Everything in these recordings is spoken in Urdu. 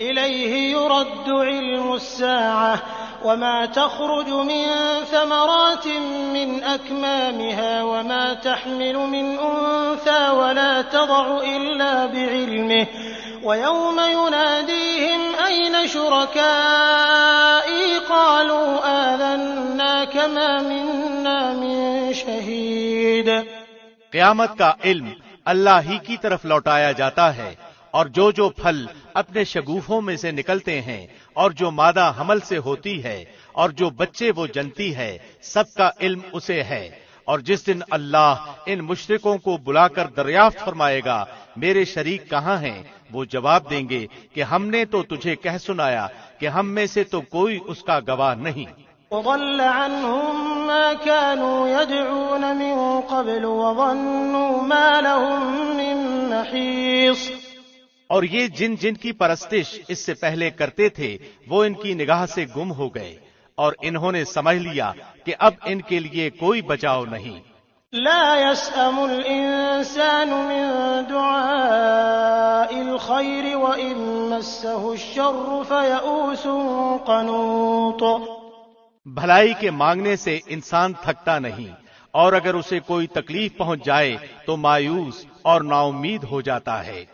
إليه يرد علم الساعة وما تخرج من ثمرات من أكمامها وما تحمل من أنثى ولا تضع إلا بعلمه ويوم يناديهم أين شركائي قالوا آذناك ما منا من شهيد۔ قیامت کا علم اللہ ہی کی طرف لوٹایا جاتا ہے، اور جو پھل اپنے شگوفوں میں سے نکلتے ہیں اور جو مادہ حمل سے ہوتی ہے اور جو بچے وہ جنتی ہے، سب کا علم اسے ہے۔ اور جس دن اللہ ان مشرکوں کو بلا کر دریافت فرمائے گا میرے شریک کہاں ہیں، وہ جواب دیں گے کہ ہم نے تو تجھے کہہ سنایا کہ ہم میں سے تو کوئی اس کا گواہ نہیں۔ وضل عنهم ما كانوا يدعون من قبل وظنوا ما لهم من محيص۔ اور یہ جن کی پرستش اس سے پہلے کرتے تھے وہ ان کی نگاہ سے گم ہو گئے، اور انہوں نے سمجھ لیا کہ اب ان کے لیے کوئی بچاؤ نہیں۔ لا يسأم الإنسان من دعاء الخير وإن مسه الشر فيئوس قنوط۔ بھلائی کے مانگنے سے انسان تھکتا نہیں، اور اگر اسے کوئی تکلیف پہنچ جائے تو مایوس اور نا امید ہو جاتا ہے۔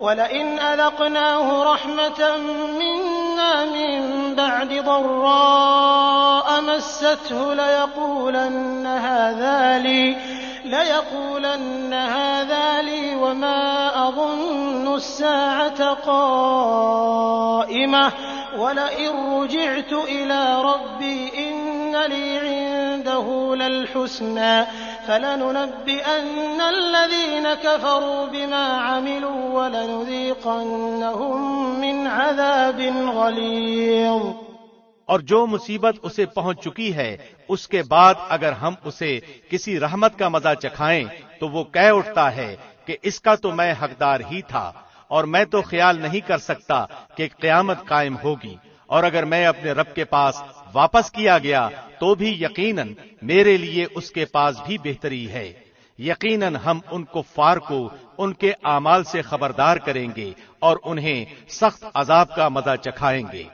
وَلَئِنْ أَذَقْنَاهُ رَحْمَةً مِنَّا مِن بَعْدِ ضَرَّاءَ مَسَّتْهُ لَيَقُولَنَّ هَذَا لِي وَمَا أَظُنُّ السَّاعَةَ قَائِمَةً وَلَئِن رُّجِعْتُ إِلَىٰ رَبِّي إِنَّ لِي عِندَهُ لَلْحُسْنَىٰ فَلَنُنَبِّئَنَّ الَّذِينَ كَفَرُوا بِمَا عَمِلُوا وَلَنُذِيقَنَّهُم مِّنْ عَذَابٍ غَلِيظٍ۔ اور جو مصیبت اسے پہنچ چکی ہے اس کے بعد اگر ہم اسے کسی رحمت کا مزہ چکھائیں تو وہ کہہ اٹھتا ہے کہ اس کا تو میں حقدار ہی تھا، اور میں تو خیال نہیں کر سکتا کہ قیامت قائم ہوگی، اور اگر میں اپنے رب کے پاس واپس کیا گیا تو بھی یقیناً میرے لیے اس کے پاس بھی بہتری ہے۔ یقیناً ہم ان کفار کو ان کے اعمال سے خبردار کریں گے اور انہیں سخت عذاب کا مزہ چکھائیں گے۔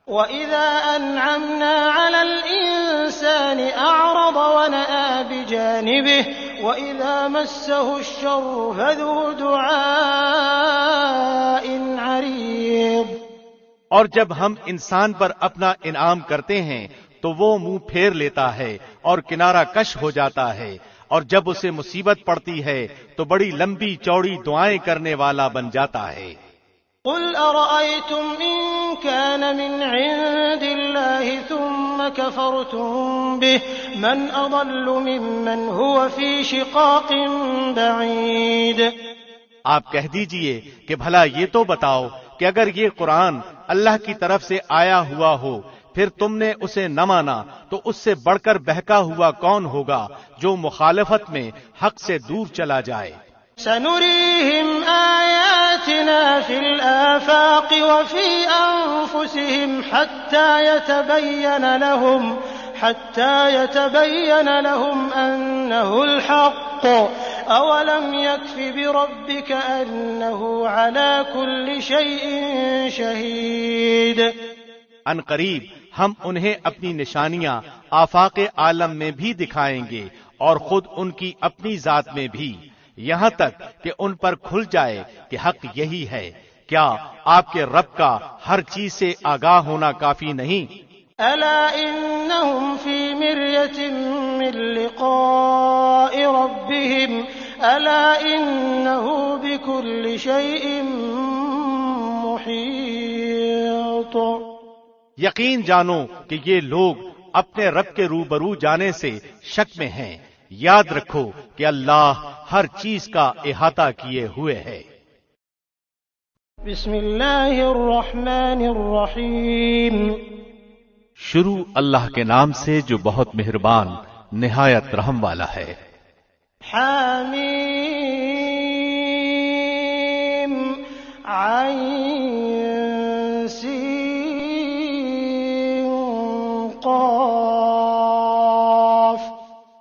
وَإِذَا أَنْعَمْنَا عَلَى الْإِنسَانِ أَعْرَضَ وَنَأَىٰ بِجَانِبِهِ وَإِذَا مَسَّهُ الشَّرُّ فَذُو دُعَاءٍ عَرِيضٍ۔ اور جب ہم انسان پر اپنا انعام کرتے ہیں تو وہ منہ پھیر لیتا ہے اور کنارہ کش ہو جاتا ہے، اور جب اسے مصیبت پڑتی ہے تو بڑی لمبی چوڑی دعائیں کرنے والا بن جاتا ہے۔ قُلْ أَرَأَيْتُمْ إِن كَانَ مِنْ عِندِ اللَّهِ ثُمَّ كَفَرْتُم بِهِ مَنْ أَضَلُّ مِمَّنْ هُوَ فِي شِقَاقٍ بَعِيدٍ۔ آپ کہہ دیجئے کہ بھلا یہ تو بتاؤ کہ اگر یہ قرآن اللہ کی طرف سے آیا ہوا ہو پھر تم نے اسے نہ مانا تو اس سے بڑھ کر بہکا ہوا کون ہوگا جو مخالفت میں حق سے دور چلا جائے۔ سَنُرِيهِمْ آيَاتِنَا فِي الْآفَاقِ وَفِي أَنفُسِهِمْ حَتَّى يَتَبَيَّنَ لَهُمْ أَنَّهُ الْحَقُّ أَوَلَمْ يَكْفِ بِرَبِّكَ أَنَّهُ عَلَى كُلِّ شَيْءٍ شَهِيدٌ۔ ان قریب ہم انہیں اپنی نشانیاں آفاق عالم میں بھی دکھائیں گے اور خود ان کی اپنی ذات میں بھی، یہاں تک کہ ان پر کھل جائے کہ حق یہی ہے۔ کیا آپ کے رب کا ہر چیز سے آگاہ ہونا کافی نہیں؟ أَلَا إِنَّهُمْ فِي مِرْيَةٍ مِّن لِّقَاءِ رَبِّهِمْ أَلَا إِنَّهُ بِكُلِّ شَيْءٍ مُحِيطٌ۔ یقین جانو کہ یہ لوگ اپنے رب کے روبرو جانے سے شک میں ہیں۔ یاد رکھو کہ اللہ ہر چیز کا احاطہ کیے ہوئے ہے۔ بسم اللہ الرحمن الرحیم۔ شروع اللہ کے نام سے جو بہت مہربان نہایت رحم والا ہے۔ حامیم عین سین قاف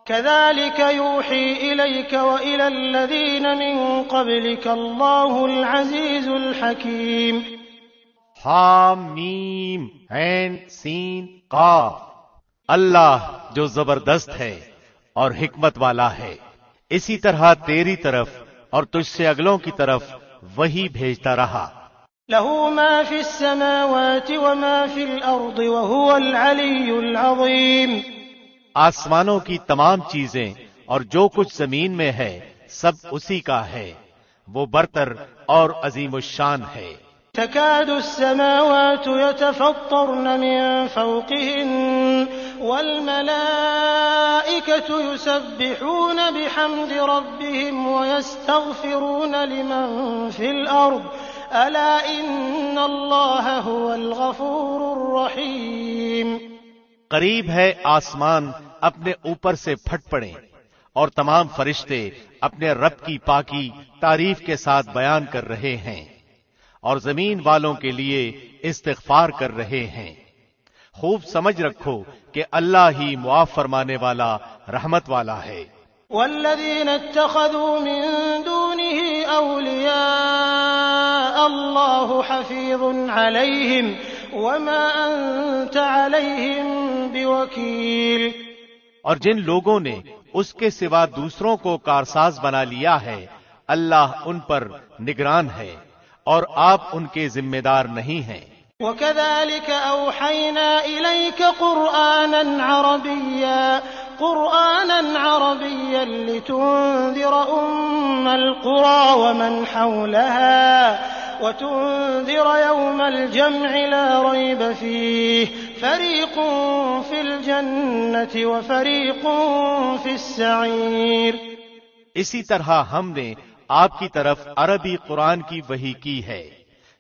كذلك يوحي إليك وإلى الذين من قبلك الله العزيز الحكيم۔ حام میم عین سین قاف، اللہ جو زبردست ہے اور حکمت والا ہے، اسی طرح تیری طرف اور تجھ سے اگلوں کی طرف وہی بھیجتا رہا۔ له ما في السماوات وما في الأرض وهو العلي العظيم۔ آسمانوں کی تمام چیزیں اور جو کچھ زمین میں ہے سب اسی کا ہے، وہ برتر اور عظیم الشان ہے۔ تكاد السماوات يتفطرن من فوقهن والملائكة يسبحون بحمد ربهم ويستغفرون لمن في الأرض ألا إن الله هو الغفور الرحيم۔ قریب ہے آسمان اپنے اوپر سے پھٹ پڑیں اور تمام فرشتے اپنے رب کی پاکی تعریف کے ساتھ بیان کر رہے ہیں اور زمین والوں کے لیے استغفار کر رہے ہیں۔ خوب سمجھ رکھو کہ اللہ ہی معاف فرمانے والا رحمت والا ہے۔ والذين اتخذوا من دونه أولياء الله حفيظ عليهم وما أنت عليهم بوكيل۔ اور جن لوگوں نے اس کے سوا دوسروں کو کارساز بنا لیا ہے اللہ ان پر نگران ہے اور آپ ان کے ذمہ دار نہیں ہیں۔ وكذلك أوحينا إليك قرآنا عربيا لتنذر أم القرى ومن حولها وتنذر يوم الجمع لا ريب فيه فريق في الجنة وفريق في السعير۔ اسی طرح ہم نے آپ کی طرف عربی قرآن کی وحی کی ہے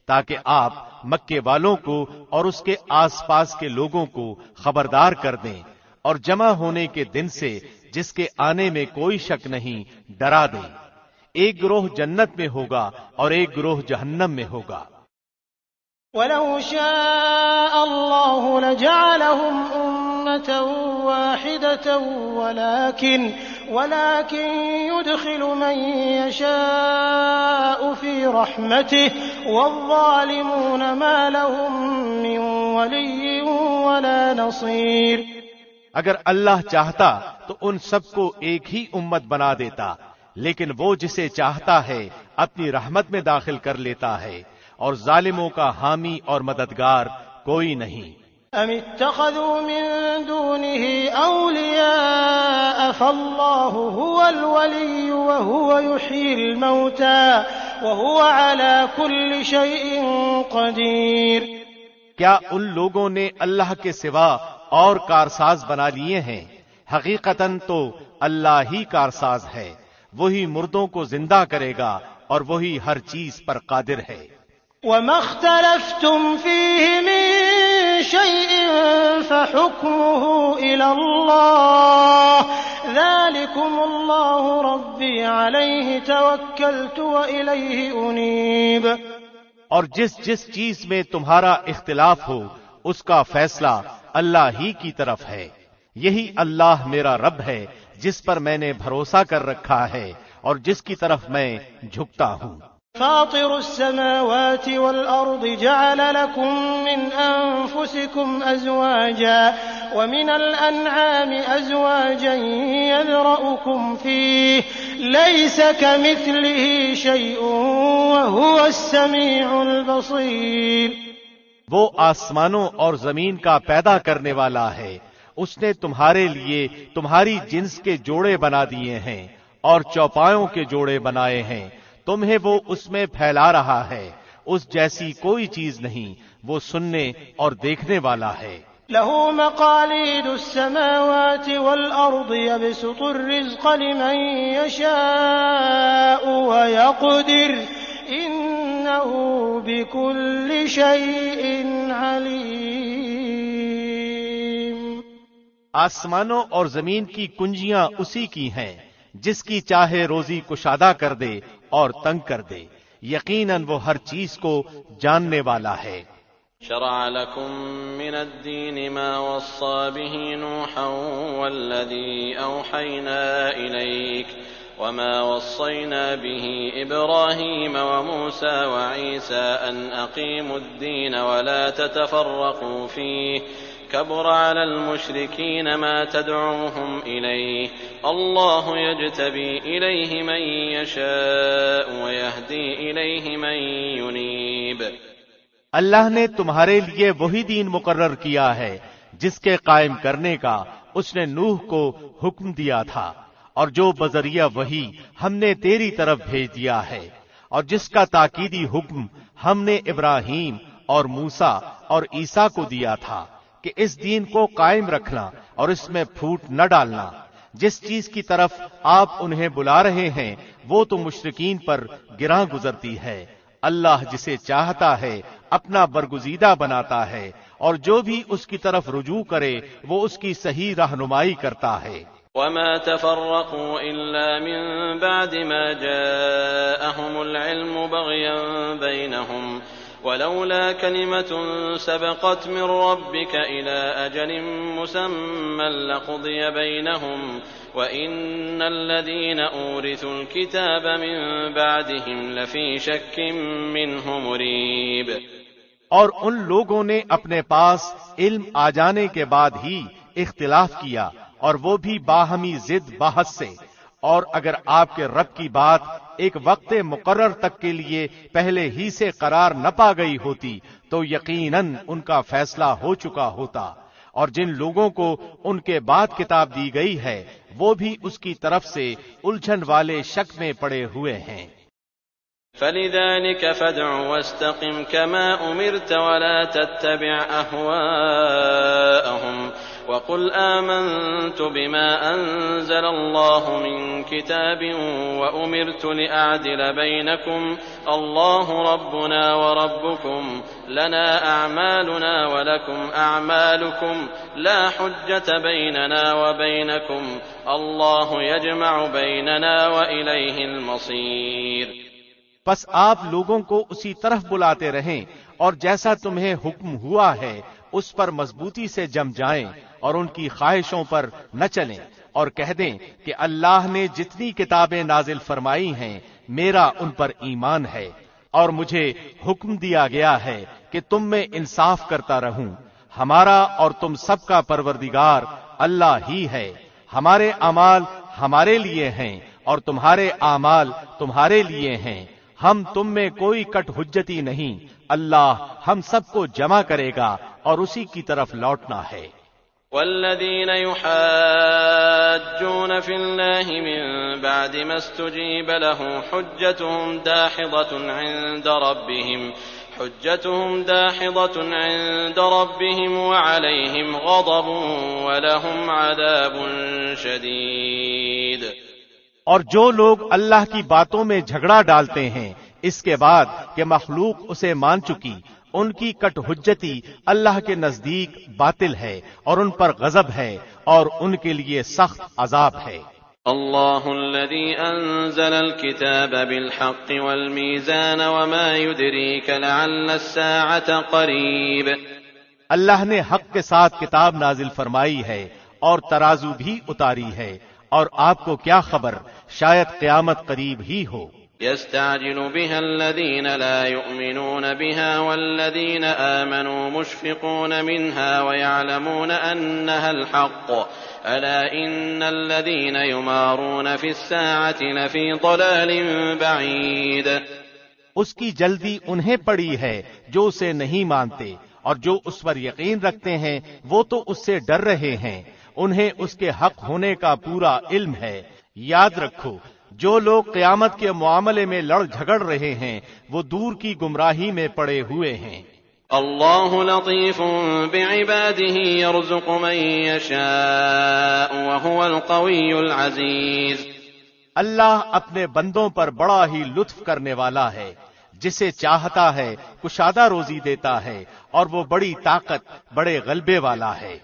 تاکہ آپ مکے والوں کو اور اس کے آس پاس کے لوگوں کو خبردار کر دیں اور جمع ہونے کے دن سے جس کے آنے میں کوئی شک نہیں ڈرا دیں۔ ایک گروہ جنت میں ہوگا اور ایک گروہ جہنم میں ہوگا۔ وَلَوْ شَاءَ اللَّهُ لَجَعَلَهُمْ أُمَّةً وَاحِدَةً وَلَكِنْ يُدْخِلُ مَن يَشَاءُ فِي رَحْمَتِهِ وَالظَّالِمُونَ مَا لَهُم مِّن وَلِيٍّ وَلَا نَصِيرٍ۔ اگر اللہ چاہتا تو ان سب کو ایک ہی امت بنا دیتا، لیکن وہ جسے چاہتا ہے اپنی رحمت میں داخل کر لیتا ہے اور ظالموں کا حامی اور مددگار کوئی نہیں۔ ام اتخذوا من دونه اولیاء فاللہ هو الولی وهو يحيي الموتى وهو على كل شيء قدیر۔ کیا ان لوگوں نے اللہ کے سوا اور کارساز بنا لیے ہیں؟ حقیقتاً تو اللہ ہی کارساز ہے، وہی مردوں کو زندہ کرے گا اور وہی ہر چیز پر قادر ہے۔ وَمَا اخْتَلَفْتُمْ فِيهِ مِن شَيْءٍ فَحُكْمُهُ إِلَى اللَّهِ ذَلِكُمُ اللَّهُ رَبِّي عَلَيْهِ تَوَكَّلْتُ وَإِلَيْهِ أُنِيبُ۔ اور جس چیز میں تمہارا اختلاف ہو اس کا فیصلہ اللہ ہی کی طرف ہے، یہی اللہ میرا رب ہے جس پر میں نے بھروسہ کر رکھا ہے اور جس کی طرف میں جھکتا ہوں۔ فاطر السماوات والأرض جعل لكم من أنفسكم أزواجا ومن الأنعام أزواجا يذرأكم فيه ليس كمثله شيء وهو السميع البصير۔ وہ آسمانوں اور زمین کا پیدا کرنے والا ہے، اس نے تمہارے لیے تمہاری جنس کے جوڑے بنا دیے ہیں اور چوپایوں کے جوڑے بنائے ہیں، تمہیں وہ اس میں پھیلا رہا ہے، اس جیسی کوئی چیز نہیں، وہ سننے اور دیکھنے والا ہے۔ له مقاليد السماوات والأرض يبسط الرزق لمن يشاء ويقدر إنه بكل شيء عليم۔ آسمانوں اور زمین کی کنجیاں اسی کی ہیں، جس کی چاہے روزی کشادہ کر دے اور تنگ کر دے، یقیناً وہ ہر چیز کو جاننے والا ہے۔ شرع لكم من الدين ما وصى به نوحا والذي أوحينا إليك وما وصينا به إبراهيم وموسى وعيسى أن أقيموا الدين ولا تتفرقوا فيه كبر على المشركين ما تدعوهم إليه الله يجتبي إليه من يشاء ويهدي إليه من ينيب۔ اللہ نے تمہارے لیے وہی دین مقرر کیا ہے جس کے قائم کرنے کا اس نے نوح کو حکم دیا تھا، اور جو بذریعہ وحی ہم نے تیری طرف بھیج دیا ہے، اور جس کا تاکیدی حکم ہم نے ابراہیم اور موسیٰ اور عیسیٰ کو دیا تھا کہ اس دین کو قائم رکھنا اور اس میں پھوٹ نہ ڈالنا۔ جس چیز کی طرف آپ انہیں بلا رہے ہیں وہ تو مشرکین پر گراں گزرتی ہے۔ اللہ جسے چاہتا ہے اپنا برگزیدہ بناتا ہے، اور جو بھی اس کی طرف رجوع کرے وہ اس کی صحیح رہنمائی کرتا ہے۔ وما تفرقوا إلا من بعد ما جاءهم العلم بغيا بينهم ولولا كلمة سبقت من ربك إلى أجل مسمى لقضي بينهم وإن الذين أورثوا الكتاب من بعدهم لفي شك منه مريب۔ اور ان لوگوں نے اپنے پاس علم آ جانے کے بعد ہی اختلاف کیا، اور وہ بھی باہمی ضد بحث سے، اور اگر آپ کے رب کی بات ایک وقت مقرر تک کے لیے پہلے ہی سے قرار نہ پا گئی ہوتی تو یقیناً ان کا فیصلہ ہو چکا ہوتا، اور جن لوگوں کو ان کے بعد کتاب دی گئی ہے وہ بھی اس کی طرف سے الجھن والے شک میں پڑے ہوئے ہیں۔ فلذلك فادع واستقم كما أمرت ولا تتبع أهواءهم وقل آمنت بما أنزل الله من كتاب وأمرت لأعدل بينكم الله ربنا وربكم لنا أعمالنا ولكم أعمالكم لا حجة بيننا وبينكم الله يجمع بيننا وإليه المصير۔ پس آپ لوگوں کو اسی طرف بلاتے رہیں اور جیسا تمہیں حکم ہوا ہے اس پر مضبوطی سے جم جائیں اور ان کی خواہشوں پر نہ چلیں، اور کہہ دیں کہ اللہ نے جتنی کتابیں نازل فرمائی ہیں میرا ان پر ایمان ہے، اور مجھے حکم دیا گیا ہے کہ تم میں انصاف کرتا رہوں۔ ہمارا اور تم سب کا پروردگار اللہ ہی ہے، ہمارے اعمال ہمارے لیے ہیں اور تمہارے اعمال تمہارے لیے ہیں، ہم تم میں کوئی کٹ حجتی نہیں، اللہ ہم سب کو جمع کرے گا اور اسی کی طرف لوٹنا ہے۔ والذين يحاجون في الله من بعد ما استجيب له حجتهم داحضة عند ربهم وعليهم غضب ولهم عذاب شديد۔ اور جو لوگ اللہ کی باتوں میں جھگڑا ڈالتے ہیں اس کے بعد کہ مخلوق اسے مان چکی، ان کی کٹ حجتی اللہ کے نزدیک باطل ہے اور ان پر غضب ہے اور ان کے لیے سخت عذاب ہے۔ اللہ الذي انزل الكتاب بالحق والميزان وما يدريك لعل الساعة قريب۔ اللہ نے حق کے ساتھ کتاب نازل فرمائی ہے اور ترازو بھی اتاری ہے، اور آپ کو کیا خبر، شاید قیامت قریب ہی ہو۔ يستعجل بها الذين لا يؤمنون بها والذين آمنوا مشفقون منها ويعلمون أنها الحق ألا إن الذين يمارون في الساعة لفي ضلال بعيد۔ اس کی جلدی انہیں پڑی ہے جو اسے نہیں مانتے، اور جو اس پر یقین رکھتے ہیں وہ تو اس سے ڈر رہے ہیں، انہیں اس کے حق ہونے کا پورا علم ہے۔ یاد رکھو، جو لوگ قیامت کے معاملے میں لڑ جھگڑ رہے ہیں وہ دور کی گمراہی میں پڑے ہوئے ہیں۔ اللہ لطیف بعباده يرزق من يشاء وهو القوی العزیز۔ اللہ اپنے بندوں پر بڑا ہی لطف کرنے والا ہے، جسے چاہتا ہے کشادہ روزی دیتا ہے، اور وہ بڑی طاقت بڑے غلبے والا ہے۔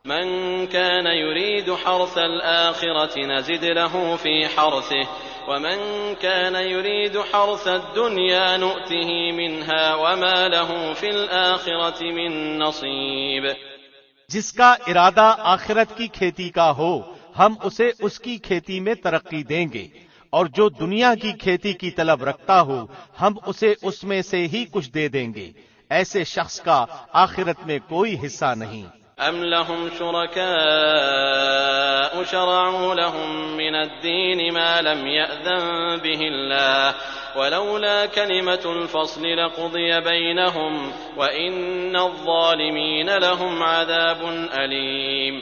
من كان يريد حرث الآخرة نزد له في حرثه ومن كان يريد حرث الدنيا نؤته منها وما له في الآخرة من نصيب۔ جس کا ارادہ آخرت کی کھیتی کا ہو ہم اسے اس کی کھیتی میں ترقی دیں گے، اور جو دنیا کی کھیتی کی طلب رکھتا ہو ہم اسے اس میں سے ہی کچھ دے دیں گے۔ ایسے شخص کا آخرت میں کوئی حصہ نہیں۔ ام لهم شركاء شرعوا لهم من الدين ما لم يأذن به الله ولولا كلمة الفصل لقضي بينهم وإن الظالمين لهم عذاب أليم۔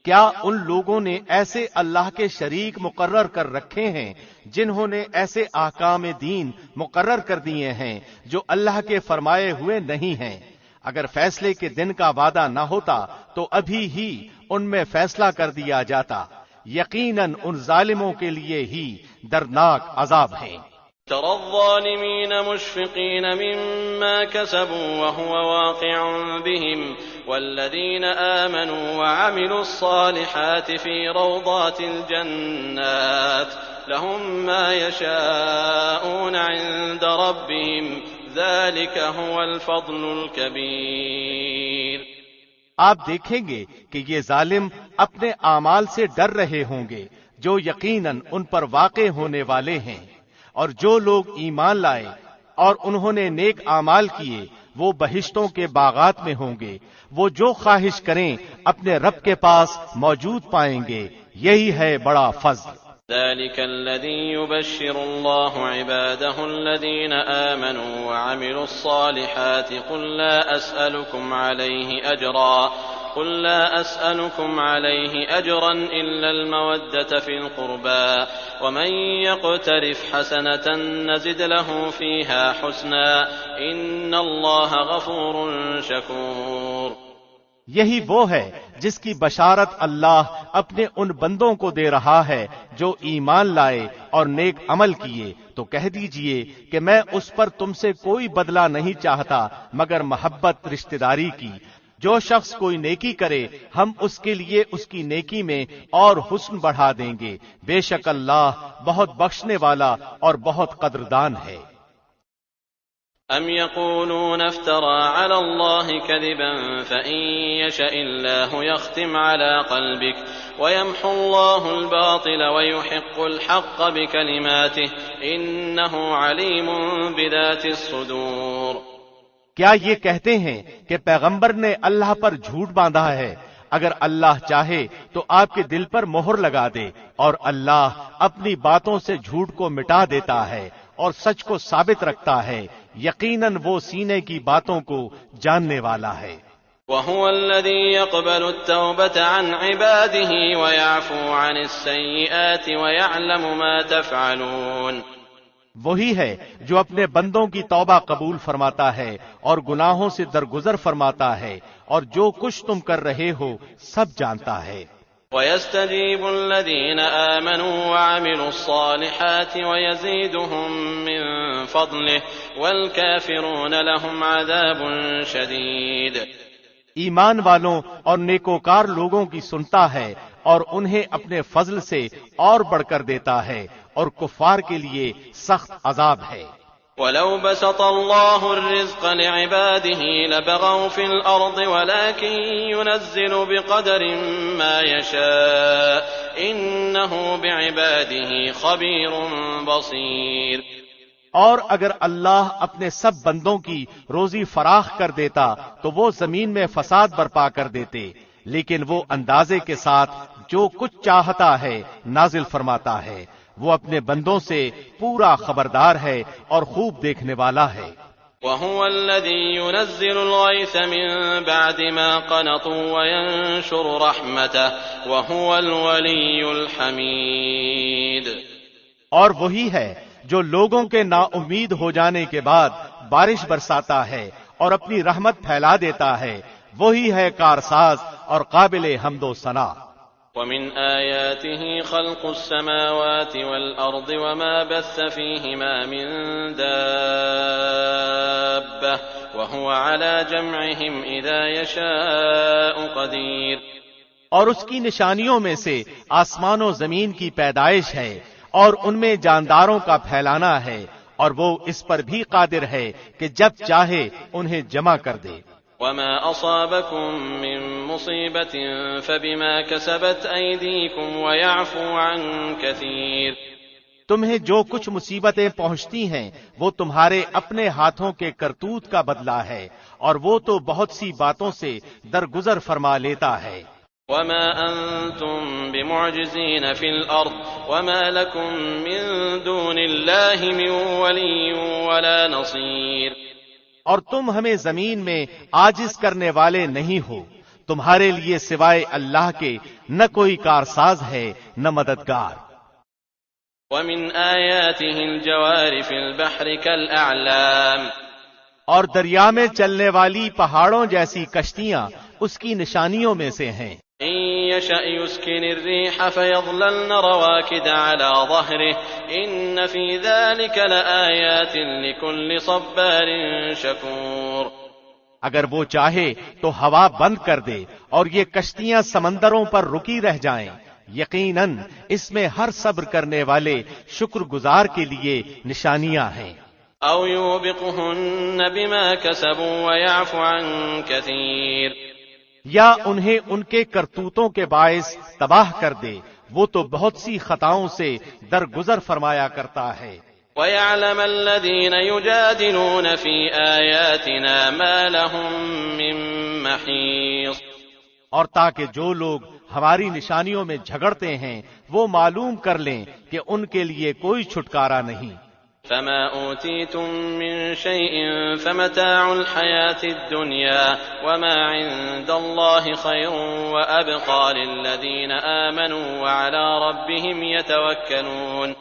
کیا ان لوگوں نے ایسے اللہ کے شریک مقرر کر رکھے ہیں جنہوں نے ایسے احکام دین مقرر کر دیے ہیں جو اللہ کے فرمائے ہوئے نہیں ہیں؟ اگر فیصلے کے دن کا وعدہ نہ ہوتا تو ابھی ہی ان میں فیصلہ کر دیا جاتا، یقیناً ان ظالموں کے لیے ہی دردناک عذاب ہیں۔ ترى الظالمين مشفقين مما كسبوا وهو واقع بهم والذين آمنوا وعملوا الصالحات في روضات الجنات لهم ما يشاءون عند ربهم ذلك هو الفضل الكبير۔ آپ دیکھیں گے کہ یہ ظالم اپنے اعمال سے ڈر رہے ہوں گے جو یقیناً ان پر واقع ہونے والے ہیں، اور جو لوگ ایمان لائے اور انہوں نے نیک اعمال کیے وہ بہشتوں کے باغات میں ہوں گے، وہ جو خواہش کریں اپنے رب کے پاس موجود پائیں گے، یہی ہے بڑا فضل۔ ذلك الذي يبشر الله عباده الذين آمنوا وعملوا الصالحات قل لا أسألكم عليه أجرا إلا المودة في القربى ومن يقترف حسنة نزد له فيها حسنا إن الله غفور شكور۔ یہی وہ ہے جس کی بشارت اللہ اپنے ان بندوں کو دے رہا ہے جو ایمان لائے اور نیک عمل کیے، تو کہہ دیجئے کہ میں اس پر تم سے کوئی بدلہ نہیں چاہتا مگر محبت رشتہ داری کی۔ جو شخص کوئی نیکی کرے ہم اس کے لیے اس کی نیکی میں اور حسن بڑھا دیں گے، بے شک اللہ بہت بخشنے والا اور بہت قدردان ہے۔ ام يقولون افترى على الله كذبا فإن يشأ الله يختم على قلبك ويمحو الله الباطل ويحق الحق بكلماته إنه عليم بذات الصدور۔ کیا یہ کہتے ہیں کہ پیغمبر نے اللہ پر جھوٹ باندھا ہے؟ اگر اللہ چاہے تو آپ کے دل پر مہر لگا دے، اور اللہ اپنی باتوں سے جھوٹ کو مٹا دیتا ہے اور سچ کو ثابت رکھتا ہے، یقیناً وہ سینے کی باتوں کو جاننے والا ہے۔ وَهُوَ الَّذِي يَقْبَلُ التَّوْبَةَ عَنْ عِبَادِهِ وَيَعْفُو عَنِ السَّيِّئَاتِ وَيَعْلَمُ مَا تَفْعَلُونَ۔ وہی ہے جو اپنے بندوں کی توبہ قبول فرماتا ہے اور گناہوں سے درگزر فرماتا ہے، اور جو کچھ تم کر رہے ہو سب جانتا ہے۔ وَيَسْتَجِيبُ الَّذِينَ آمَنُوا وَعَمِلُوا الصَّالِحَاتِ وَيَزِيدُهُم مِّن فَضْلِهِ وَالْكَافِرُونَ لَهُمْ عَذَابٌ شَدِيدٌ۔ ایمان والوں اور نیکوکار لوگوں کی سنتا ہے اور انہیں اپنے فضل سے اور بڑھ کر دیتا ہے، اور کفار کے لیے سخت عذاب ہے۔ وَلَوْ بَسَطَ اللَّهُ الرِّزْقَ لِعِبَادِهِ لَبَغَوْا فِي الْأَرْضِ وَلَكِن يُنَزِّلُ بِقَدَرٍ مَّا يَشَاءُ إِنَّهُ بِعِبَادِهِ خَبِيرٌ بَصِيرٌ۔ اور اگر اللہ اپنے سب بندوں کی روزی فراخ کر دیتا تو وہ زمین میں فساد برپا کر دیتے، لیکن وہ اندازے کے ساتھ جو کچھ چاہتا ہے نازل فرماتا ہے، وہ اپنے بندوں سے پورا خبردار ہے اور خوب دیکھنے والا ہے۔ وَهُوَ الَّذِي يُنَزِّلُ الْغَيْثَ مِن بَعْدِ مَا قَنَطُوا وَيَنشُرُ رَحْمَتَهُ وَهُوَ الْوَلِيُّ الْحَمِيدُ۔ اور وہی ہے جو لوگوں کے نا امید ہو جانے کے بعد بارش برساتا ہے اور اپنی رحمت پھیلا دیتا ہے، وہی ہے کارساز اور قابل حمد و ثنا۔ وَمِنْ آيَاتِهِ خَلْقُ السَّمَاوَاتِ وَالْأَرْضِ وَمَا بَثَّ فِيهِمَا مِن دَابَّةٍ وَهُوَ عَلَى جَمْعِهِمْ إِذَا يَشَاءُ قَدِيرٌ۔ اور اس کی نشانیوں میں سے آسمان و زمین کی پیدائش ہے اور ان میں جانداروں کا پھیلانا ہے، اور وہ اس پر بھی قادر ہے کہ جب چاہے انہیں جمع کر دے۔ وما أصابكم من مصيبة فبما كسبت أيديكم ويعفو عن كثير. تمہیں جو کچھ مصیبتیں پہنچتی ہیں وہ تمہارے اپنے ہاتھوں کے کرتوت کا بدلہ ہے، اور وہ تو بہت سی باتوں سے درگزر فرما لیتا ہے. وما أنتم بمعجزين في الأرض وما لكم من دون الله من ولي ولا نصير. اور تم ہمیں زمین میں عاجز کرنے والے نہیں ہو، تمہارے لیے سوائے اللہ کے نہ کوئی کارساز ہے نہ مددگار. ومن آياته الجوار في البحر كالأعلام. اور دریا میں چلنے والی پہاڑوں جیسی کشتیاں اس کی نشانیوں میں سے ہیں. إن يشأ يسكن الريح فيظللن رواكد على ظهره إن في ذلك لآيات لكل صبار شكور. اگر وہ چاہے تو ہوا بند کر دے اور یہ کشتیاں سمندروں پر رکی رہ جائیں، یقیناً اس میں ہر صبر کرنے والے شکر گزار کے لیے نشانیاں ہیں. أو يوبقهن بما كسبوا ويعفو عن كثير. یا انہیں ان کے کرتوتوں کے باعث تباہ کر دے، وہ تو بہت سی خطاؤں سے درگزر فرمایا کرتا ہے. وَيَعْلَمَ الَّذِينَ يُجَادِلُونَ فِي آيَاتِنَا مَا لَهُم مِّن مَّحِيصٍ. اور تاکہ جو لوگ ہماری نشانیوں میں جھگڑتے ہیں وہ معلوم کر لیں کہ ان کے لیے کوئی چھٹکارا نہیں. فما أوتيتم من شيء فمتاع الحياة الدنيا وما عند الله خير وأبقى للذين آمنوا وعلى ربهم يتوكلون.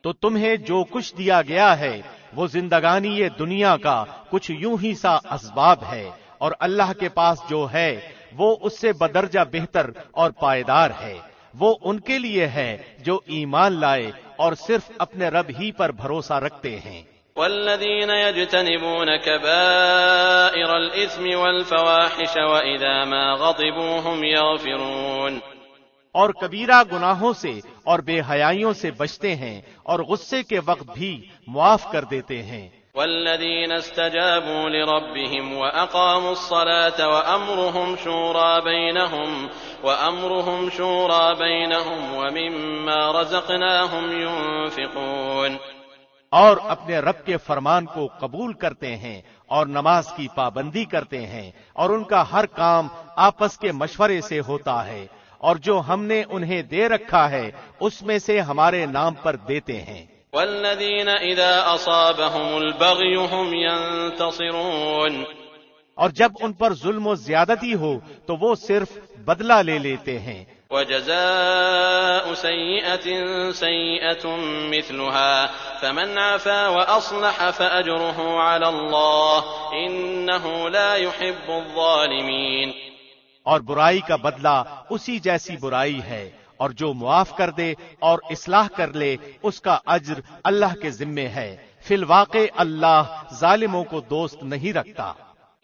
تو تمہیں جو کچھ دیا گیا ہے وہ زندگانی یہ دنیا کا کچھ یوں ہی سا اسباب ہے، اور اللہ کے پاس جو ہے وہ اس سے بدرجہ بہتر اور پائیدار ہے. وہ ان کے لیے ہے جو ایمان لائے اور صرف اپنے رب ہی پر بھروسہ رکھتے ہیں. والذین یجتنبون کبائر الاثم والفواحش واذا ما غضبوا هم یغفرون. اور کبیرہ گناہوں سے اور بے حیائیوں سے بچتے ہیں اور غصے کے وقت بھی معاف کر دیتے ہیں. والذین استجابوا لربهم واقاموا الصلاة وامرهم شورى بینہم ومما رزقناهم ينفقون. اور اپنے رب کے فرمان کو قبول کرتے ہیں اور نماز کی پابندی کرتے ہیں، اور ان کا ہر کام آپس کے مشورے سے ہوتا ہے، اور جو ہم نے انہیں دے رکھا ہے اس میں سے ہمارے نام پر دیتے ہیں. والذین اذا اصابهم البغی هم ينتصرون. اور جب ان پر ظلم و زیادتی ہو تو وہ صرف بدلہ لے لیتے ہیں. وجزاء سیئة سیئة مثلها فمن عفا وأصلح فأجره على الله إنه لا يحب الظالمين. اور برائی کا بدلہ اسی جیسی برائی ہے، اور جو معاف کر دے اور اصلاح کر لے اس کا اجر اللہ کے ذمے ہے. فی الواقع اللہ ظالموں کو دوست نہیں رکھتا.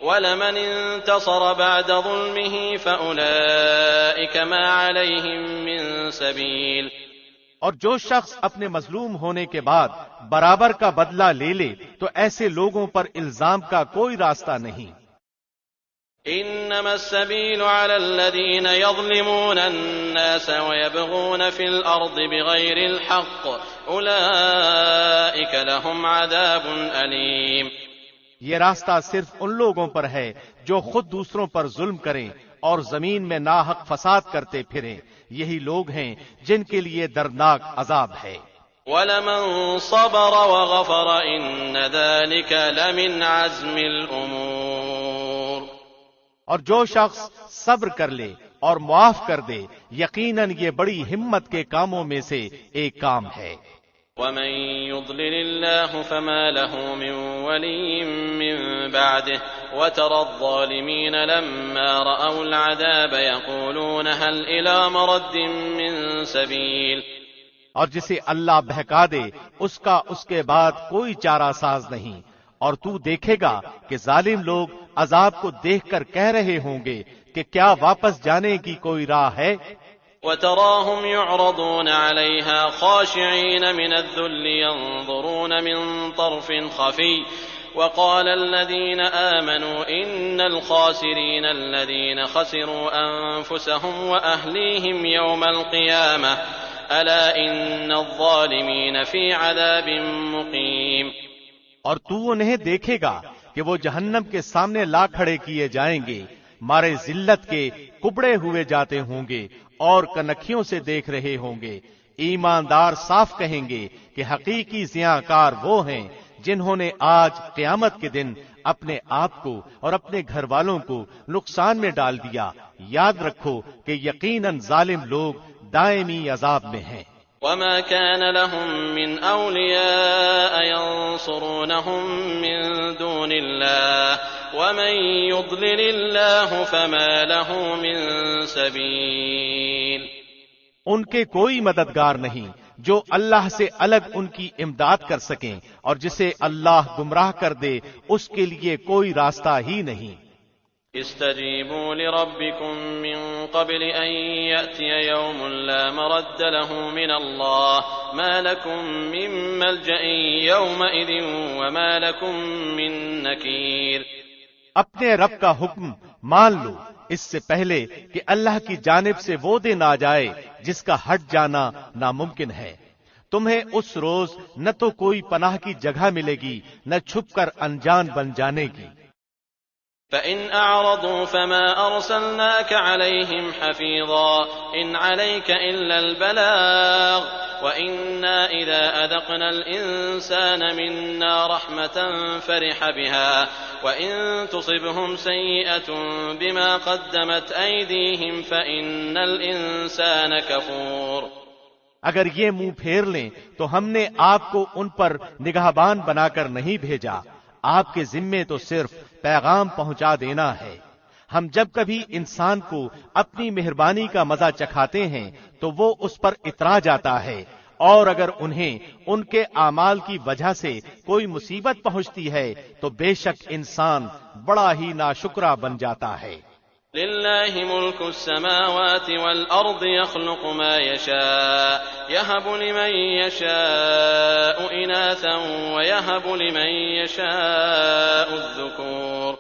وَلَمَنِ انتصر بعد ظلمه فأولئك ما عليهم من سبيل. اور جو شخص اپنے مظلوم ہونے کے بعد برابر کا بدلہ لے لے تو ایسے لوگوں پر الزام کا کوئی راستہ نہیں. انما السبيل على الذين يظلمون الناس ويبغون في الارض بغير الحق اولئك لهم عذاب اليم. یہ راستہ صرف ان لوگوں پر ہے جو خود دوسروں پر ظلم کریں اور زمین میں ناحق فساد کرتے پھریں. یہی لوگ ہیں جن کے لیے دردناک عذاب ہے. وَلَمَن صَبَرَ وَغَفَرَ إِنَّ ذَلِكَ لَمِنْ عَزْمِ الْأُمُورِ. اور جو شخص صبر کر لے اور معاف کر دے یقیناً یہ بڑی ہمت کے کاموں میں سے ایک کام ہے. وَمَن يُضْلِلِ اللَّهُ فَمَا لَهُ مِن وَلِيٍّ مِّن بَعْدِهِ وَتَرَى الظَّالِمِينَ لَمَّا رَأَوُا الْعَذَابَ يَقُولُونَ هَلْ إِلَىٰ مَرَدٍّ مِّن سَبِيلٍ. اور جسے اللہ بہکا دے اس کا اس کے بعد کوئی چارہ ساز نہیں. اور تو دیکھے گا کہ ظالم لوگ عذاب کو دیکھ کر کہہ رہے ہوں گے کہ کیا واپس جانے کی کوئی راہ ہے. وَتَرَاهُمْ يُعْرَضُونَ عَلَيْهَا خَاشِعِينَ مِنَ الذُّلِّ يَنظُرُونَ مِن طَرْفٍ خَفِيٍّ وقال الذين آمنوا إن الخاسرين الذين خسروا أنفسهم وأهليهم يوم القيامة ألا إن الظالمين في عذاب مقيم. اور تو انہیں دیکھے گا کہ وہ جہنم کے سامنے لا کھڑے کیے جائیں گے، مارے ذلت کے کبڑے ہوئے جاتے ہوں گے اور کنکھیوں سے دیکھ رہے ہوں گے. ایماندار صاف کہیں گے کہ حقیقی زیاں کار وہ ہیں جنہوں نے آج قیامت کے دن اپنے آپ کو اور اپنے گھر والوں کو نقصان میں ڈال دیا. یاد رکھو کہ یقیناً ظالم لوگ دائمی عذاب میں ہیں. وما كان لهم من أولياء ينصرونهم من دون الله ومن يضلل الله فما له من سبيل. ان کے کوئی مددگار نہیں جو اللہ سے الگ ان کی امداد کر سکیں، اور جسے اللہ گمراہ کر دے اس کے لیے کوئی راستہ ہی نہیں. استجیبوا لربکم من قبل ان یأتی یوم لا مرد له من اللہ ما لکم من ملجأ یومئذ وما لکم من نکیر. اپنے رب کا حکم مان لو اس سے پہلے کہ اللہ کی جانب سے وہ دن آ جائے جس کا ہٹ جانا ناممکن ہے. تمہیں اس روز نہ تو کوئی پناہ کی جگہ ملے گی نہ چھپ کر انجان بن جانے کی. فَإِنْ أَعْرَضُوا فَمَا أَرْسَلْنَاكَ عَلَيْهِمْ حَفِيظًا إِنْ عَلَيْكَ إِلَّا الْبَلَاغُ وَإِنَّا إِذَا أَذَقْنَا الْإِنسَانَ مِنَّا رَحْمَةً فَرِحَ بِهَا وَإِنْ تُصِبْهُمْ سَيِّئَةٌ بِمَا قَدَّمَتْ أَيْدِيهِمْ فَإِنَّ الْإِنسَانَ كَفُورٌ. اگر یہ منہ پھیر لیں تو ہم نے آپ کو ان پر نگہبان بنا کر نہیں بھیجا، آپ کے ذمے تو صرف پیغام پہنچا دینا ہے. ہم جب کبھی انسان کو اپنی مہربانی کا مزہ چکھاتے ہیں تو وہ اس پر اترا جاتا ہے، اور اگر انہیں ان کے اعمال کی وجہ سے کوئی مصیبت پہنچتی ہے تو بے شک انسان بڑا ہی ناشکرا بن جاتا ہے. للہ ملک السماوات والارض يخلق ما يشاء يهب لمن يشاء اناثا ويهب لمن يشاء الذكور.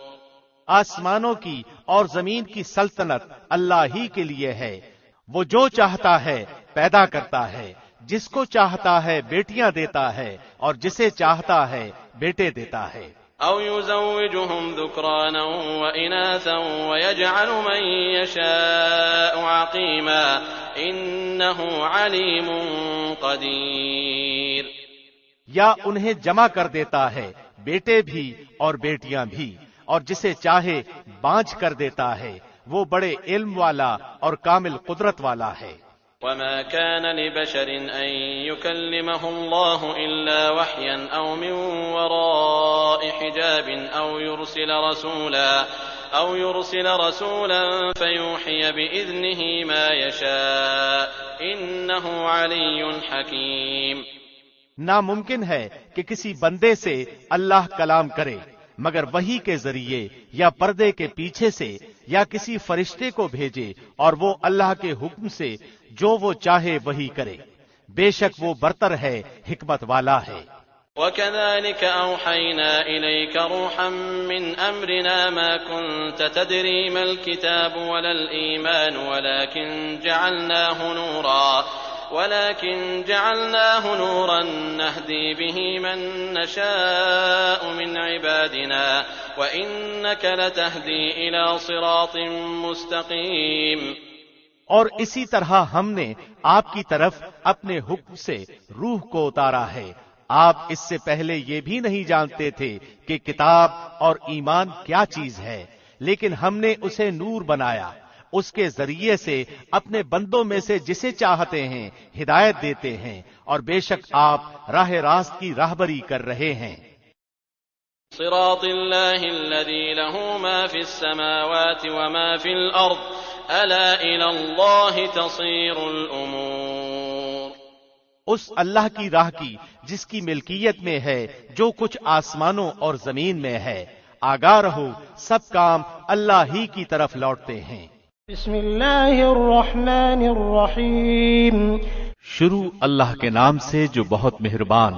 آسمانوں کی اور زمین کی سلطنت اللہ ہی کے لیے ہے. وہ جو چاہتا ہے پیدا کرتا ہے، جس کو چاہتا ہے بیٹیاں دیتا ہے اور جسے چاہتا ہے بیٹے دیتا ہے. او يزوجهم ذكرانا واناثا ويجعل من يشاء عقيما انه عليم قدير. یا انہیں جمع کر دیتا ہے بیٹے بھی اور بیٹیاں بھی، اور جسے چاہے بانجھ کر دیتا ہے، وہ بڑے علم والا اور کامل قدرت والا ہے. وما كان لبشر أن يكلمه الله إلا وحيا أو من وراء حجاب أو يرسل رسولا فيوحي بإذنه ما يشاء إنه علي حكيم. ناممکن ہے کہ کسی بندے سے اللہ کلام کرے مگر وحی کے ذریعے یا پردے کے پیچھے سے یا کسی فرشتے کو بھیجے، اور وہ اللہ کے حکم سے جو وہ چاہے وہی کرے. بے شک وہ برتر ہے، حکمت والا ہے. وَكَذَلِكَ أَوْحَيْنَا إِلَيْكَ رُوحًا مِّنْ أَمْرِنَا مَا كُنْتَ تَدْرِي مَا الْكِتَابُ وَلَا الْإِيمَانُ ولكن جعلناه نورا نهدي به من نشاء من عبادنا وإنك لتهدي إلى صراط مستقيم. اور اسی طرح ہم نے آپ کی طرف اپنے حکم سے روح کو اتارا ہے. آپ اس سے پہلے یہ بھی نہیں جانتے تھے کہ کتاب اور ایمان کیا چیز ہے، لیکن ہم نے اسے نور بنایا، اس کے ذریعے سے اپنے بندوں میں سے جسے چاہتے ہیں ہدایت دیتے ہیں، اور بے شک آپ راہ راست کی راہبری کر رہے ہیں. صراط اللہ الذی له ما فی السماوات وما فی الارض الا الی اللہ تصیر الامور. اس اللہ کی راہ کی جس کی ملکیت میں ہے جو کچھ آسمانوں اور زمین میں ہے. آگاہ رہو، سب کام اللہ ہی کی طرف لوٹتے ہیں. بسم اللہ الرحمن الرحیم. شروع اللہ کے نام سے جو بہت مہربان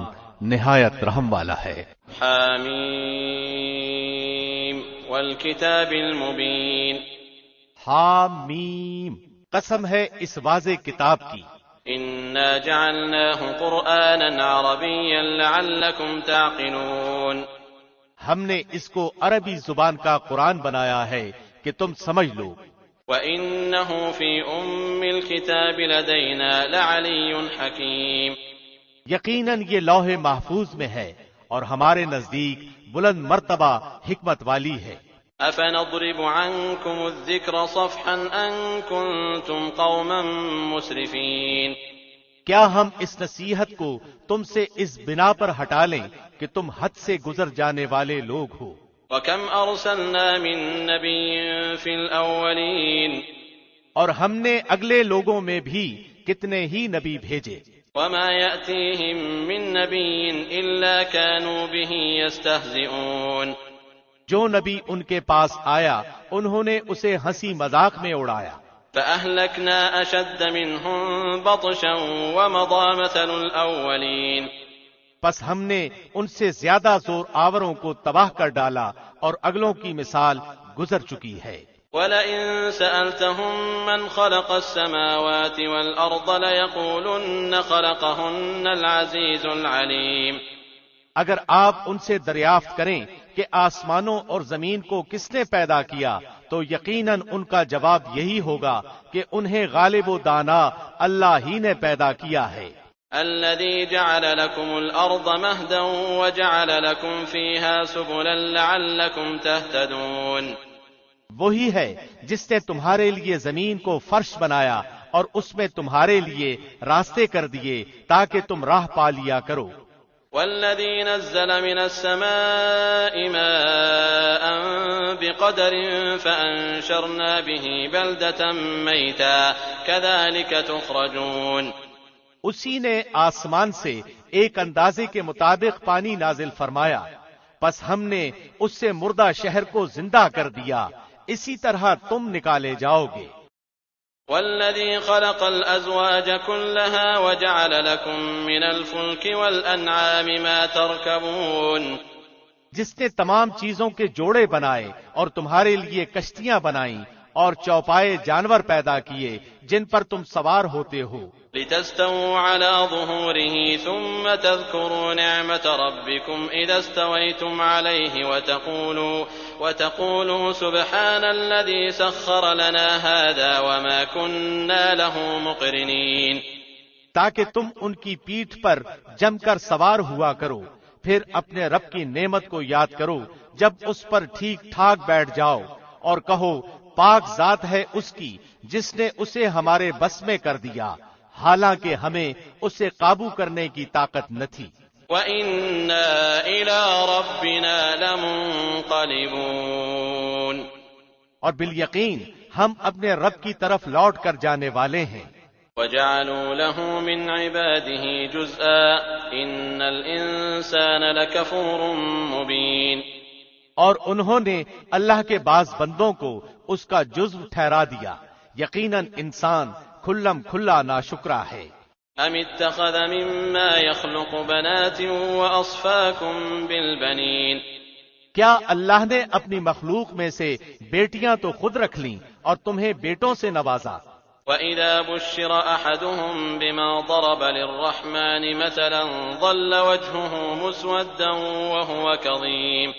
نہایت رحم والا ہے. حامیم والکتاب المبین. حامیم، قسم ہے اس واضح کتاب کی. انا جعلناه قرآنا عربیا لعلکم تعقلون. ہم نے اس کو عربی زبان کا قرآن بنایا ہے کہ تم سمجھ لو. وَإِنَّهُ فِي أُمِّ الْكِتَابِ لَدَيْنَا لَعَلِيٌّ حَكِيمٌ. یقیناً یہ لوح محفوظ میں ہے اور ہمارے نزدیک بلند مرتبہ حکمت والی ہے. أَفَنَضْرِبُ عَنكُمُ الذِّكْرَ صَفْحًا أَن كُنتُمْ قَوْمًا مُسْرِفِينَ. کیا ہم اس نصیحت کو تم سے اس بنا پر ہٹا لیں کہ تم حد سے گزر جانے والے لوگ ہو. وَكَمْ أَرْسَلْنَا مِن نَّبِيٍّ فِي الْأَوَّلِينَ. اور ہم نے اگلے لوگوں میں بھی کتنے ہی نبی بھیجے. وَمَا يَأْتِيهِم مِّن نَّبِيٍّ إِلَّا كَانُوا بِهِ يَسْتَهْزِئُونَ. جو نبی ان کے پاس آیا انہوں نے اسے ہنسی مذاق میں اڑایا. فَأَهْلَكْنَا أَشَدَّ مِنْهُم بَطْشًا وَمَضَىٰ مَثَلُ الْأَوَّلِينَ. پس ہم نے ان سے زیادہ زور آوروں کو تباہ کر ڈالا اور اگلوں کی مثال گزر چکی ہے. وَلَئِن سَأَلْتَهُم مَّنْ خَلَقَ السَّمَاوَاتِ وَالْأَرْضَ لَيَقُولُنَّ خَلَقَهُنَّ الْعَزِيزُ الْعَلِيمُ. اگر آپ ان سے دریافت کریں کہ آسمانوں اور زمین کو کس نے پیدا کیا تو یقیناً ان کا جواب یہی ہوگا کہ انہیں غالب و دانا اللہ ہی نے پیدا کیا ہے. الذي جعل لكم الأرض مهدا وجعل لكم فيها سبلا لعلكم تهتدون. وہی ہے جس نے تمہارے لیے زمین کو فرش بنایا اور اس میں تمہارے لیے راستے کر دیے تاکہ تم راہ پا لیا کرو. والذي نزل من السماء ماء بقدر فأنشرنا به بلدة ميتا كذلك تخرجون. اسی نے آسمان سے ایک اندازے کے مطابق پانی نازل فرمایا پس ہم نے اس سے مردہ شہر کو زندہ کر دیا اسی طرح تم نکالے جاؤ گے. والذي خلق الأزواج كلها وجعل لكم من الفلك والأنعام ما تركبون. جس نے تمام چیزوں کے جوڑے بنائے اور تمہارے لیے کشتیاں بنائیں اور چوپائے جانور پیدا کیے جن پر تم سوار ہوتے ہو. لتستووا على ظهوره ثم تذكروا نعمة ربكم إذا استويتم عليه وتقولوا سبحان الذي سخر لنا هذا وما كنا له مقرنين. تاکہ تم ان کی پیٹھ پر جم کر سوار ہوا کرو پھر اپنے رب کی نعمت کو یاد کرو جب اس پر ٹھیک ٹھاک بیٹھ جاؤ اور کہو پاک ذات ہے اس کی جس نے اسے ہمارے بس میں کر دیا حالانکہ ہمیں اسے قابو کرنے کی طاقت نہ تھی. وَإِنَّا إِلَىٰ رَبِّنَا لَمُنقَلِبُونَ. اور بالیقین ہم اپنے رب کی طرف لوٹ کر جانے والے ہیں. وَجَعَلُوا لَهُ مِنْ عِبَادِهِ جُزْءًا إِنَّ الْإِنسَانَ لَكَفُورٌ مُبِينٌ. اور انہوں نے اللہ کے بعض بندوں کو اس کا جزو ٹھہرا دیا یقیناً انسان کھلم کھلا ناشکرا ہے. ام اتخذ مما يخلق بنات واصفاكم بالبنين. کیا اللہ نے اپنی مخلوق میں سے بیٹیاں تو خود رکھ لیں اور تمہیں بیٹوں سے نوازا. وَإِذَا بُشِّرَ أَحَدُهُم بِمَا ضَرَبَ لِلرَّحْمَنِ مَثَلًا ظَلَّ وَجْهُهُ مُسْوَدًّا وَهُوَ كَظِيمٌ.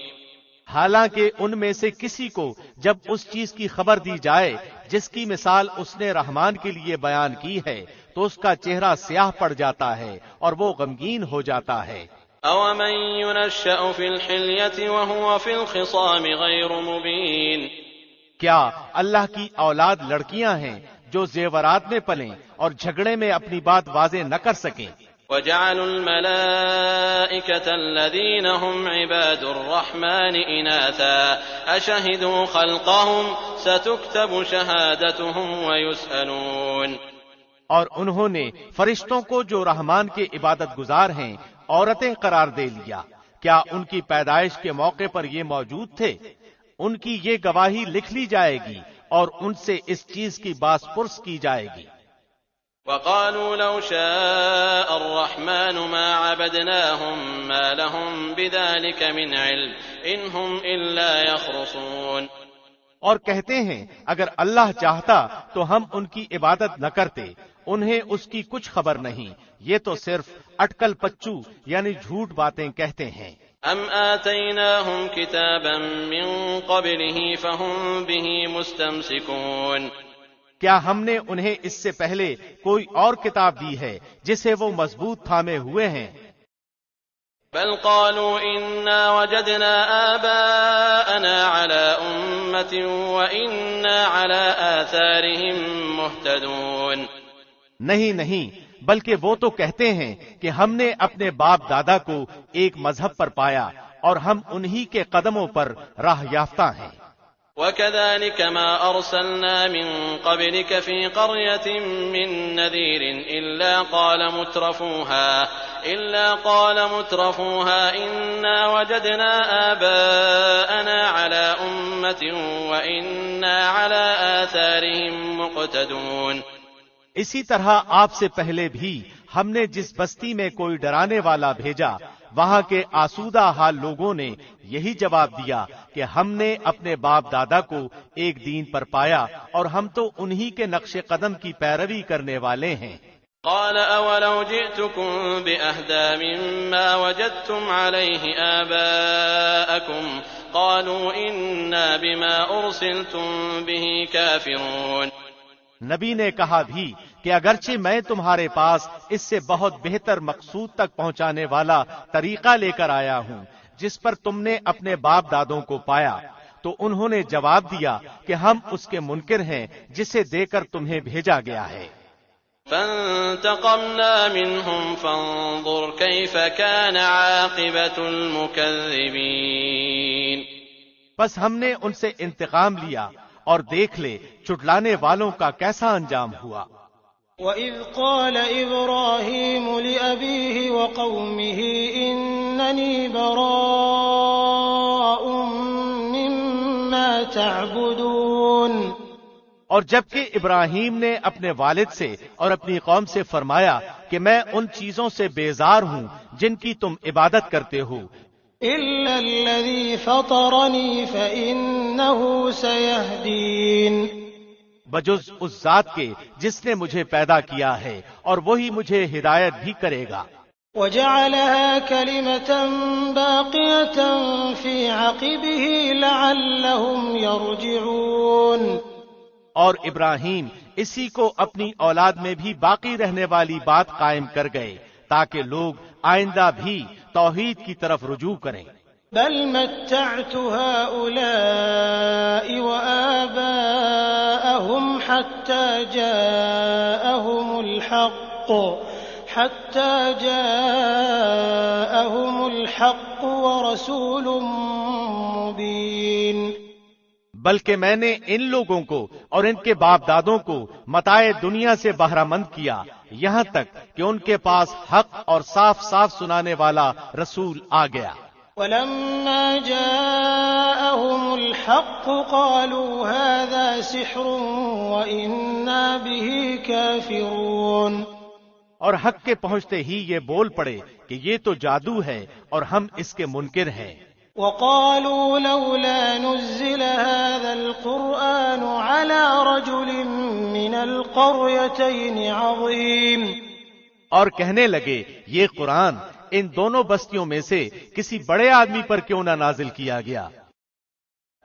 حالانکہ ان میں سے کسی کو جب اس چیز کی خبر دی جائے جس کی مثال اس نے رحمان کے لیے بیان کی ہے تو اس کا چہرہ سیاہ پڑ جاتا ہے اور وہ غمگین ہو جاتا ہے. أَوَمَن يُنَشَّأُ فِي الْحِلْيَةِ وَهُوَ فِي الْخِصَامِ غَيْرُ مُبِينٍ. کیا اللہ کی اولاد لڑکیاں ہیں جو زیورات میں پلیں اور جھگڑے میں اپنی بات واضح نہ کر سکیں. وَجَعَلُوا الْمَلَائِكَةَ الَّذِينَ هُمْ عِبَادُ الرَّحْمَنِ إِنَاثًا أَشَهِدُوا خَلْقَهُمْ سَتُكْتَبُ شَهَادَتُهُمْ وَيُسْأَلُونَ. اور انہوں نے فرشتوں کو جو رحمان کے عبادت گزار ہیں عورتیں قرار دے لیا. کیا ان کی پیدائش کے موقع پر یہ موجود تھے؟ ان کی یہ گواہی لکھ لی جائے گی اور ان سے اس چیز کی باس پرس کی جائے گی. وقالوا لو شاء الرحمن ما عبدناهم ما لهم بذلك من علم إن هم إلا يخرصون. اور کہتے ہیں اگر اللہ چاہتا تو ہم ان کی عبادت نہ کرتے، انہیں اس کی کچھ خبر نہیں، یہ تو صرف اٹکل پچو یعنی جھوٹ باتیں کہتے ہیں. ام آتیناہم کتابا من قبلہ فہم بہ مستمسکون. کیا ہم نے انہیں اس سے پہلے کوئی اور کتاب دی ہے جسے وہ مضبوط تھامے ہوئے ہیں؟ بل قالوا انا وجدنا آباءنا على امة وانا على آثارهم مهتدون. نہیں، بلکہ وہ تو کہتے ہیں کہ ہم نے اپنے باپ دادا کو ایک مذہب پر پایا اور ہم انہی کے قدموں پر راہ یافتہ ہیں. وكذلك ما أرسلنا من قبلك في قرية من نذير إلا قال مترفوها إنا وجدنا آباءنا على أمة وإنا على آثارهم مقتدون. اسی طرح آپ سے پہلے بھی ہم نے جس بستی میں کوئی ڈرانے والا بھیجا وہاں کے آسودہ حال لوگوں نے یہی جواب دیا کہ ہم نے اپنے باپ دادا کو ایک دین پر پایا اور ہم تو انہی کے نقش قدم کی پیروی کرنے والے ہیں. قال اولو جئتكم بأهدى مما وجدتم عليه آباءكم قالوا إنا بما أرسلتم به كافرون. نبی نے کہا بھی کہ اگرچہ میں تمہارے پاس اس سے بہت بہتر مقصود تک پہنچانے والا طریقہ لے کر آیا ہوں جس پر تم نے اپنے باپ دادوں کو پایا، تو انہوں نے جواب دیا کہ ہم اس کے منکر ہیں جسے دے کر تمہیں بھیجا گیا ہے. فانتقمنا منهم فانظر كيف كان عاقبة المكذبين. بس ہم نے ان سے انتقام لیا اور دیکھ لے چٹلانے والوں کا کیسا انجام ہوا. وَإِذْ قَالَ إِبْرَاهِيمُ لِأَبِيهِ وَقَوْمِهِ إِنَّنِي بَرَاءٌ مِّمَّا تَعْبُدُونَ. اور جبکہ ابراہیم نے اپنے والد سے اور اپنی قوم سے فرمایا کہ میں ان چیزوں سے بیزار ہوں جن کی تم عبادت کرتے ہو، إِلَّا الَّذِي فَطَرَنِي فَإِنَّهُ سَيَهْدِينِ. بجز اس ذات کے جس نے مجھے پیدا کیا ہے اور وہی مجھے ہدایت بھی کرے گا. وَجَعَلَهَا كَلِمَةً بَاقِيَةً فِي عَقِبِهِ لَعَلَّهُمْ يَرْجِعُونَ. اور ابراہیم اسی کو اپنی اولاد میں بھی باقی رہنے والی بات قائم کر گئے تاکہ لوگ آئندہ بھی توحید کی طرف رجوع کریں. بل متعت هؤلاء وآباءهم حتى جاءهم الحق ورسول مبين. بلکہ میں نے ان لوگوں کو اور ان کے باپ دادوں کو متاع دنیا سے بہرہ مند کیا یہاں تک کہ ان کے پاس حق اور صاف صاف سنانے والا رسول آ گیا. وَلَمَّا جَاءَهُمُ الْحَقُّ قَالُوا هَذَا سِحْرٌ وَإِنَّا بِهِ كَافِرُونَ. اور حق کے پہنچتے ہی یہ بول پڑے کہ یہ تو جادو ہے اور ہم اس کے منکر ہیں. وَقَالُوا لَوْلَا نُزِّلَ هَذَا الْقُرْآنُ عَلَى رَجُلٍ مِّنَ الْقَرْيَتَيْنِ عَظِيمٍ. اور کہنے لگے یہ قرآن ان دونوں بستیوں میں سے کسی بڑے آدمی پر کیوں نہ نازل کیا گیا.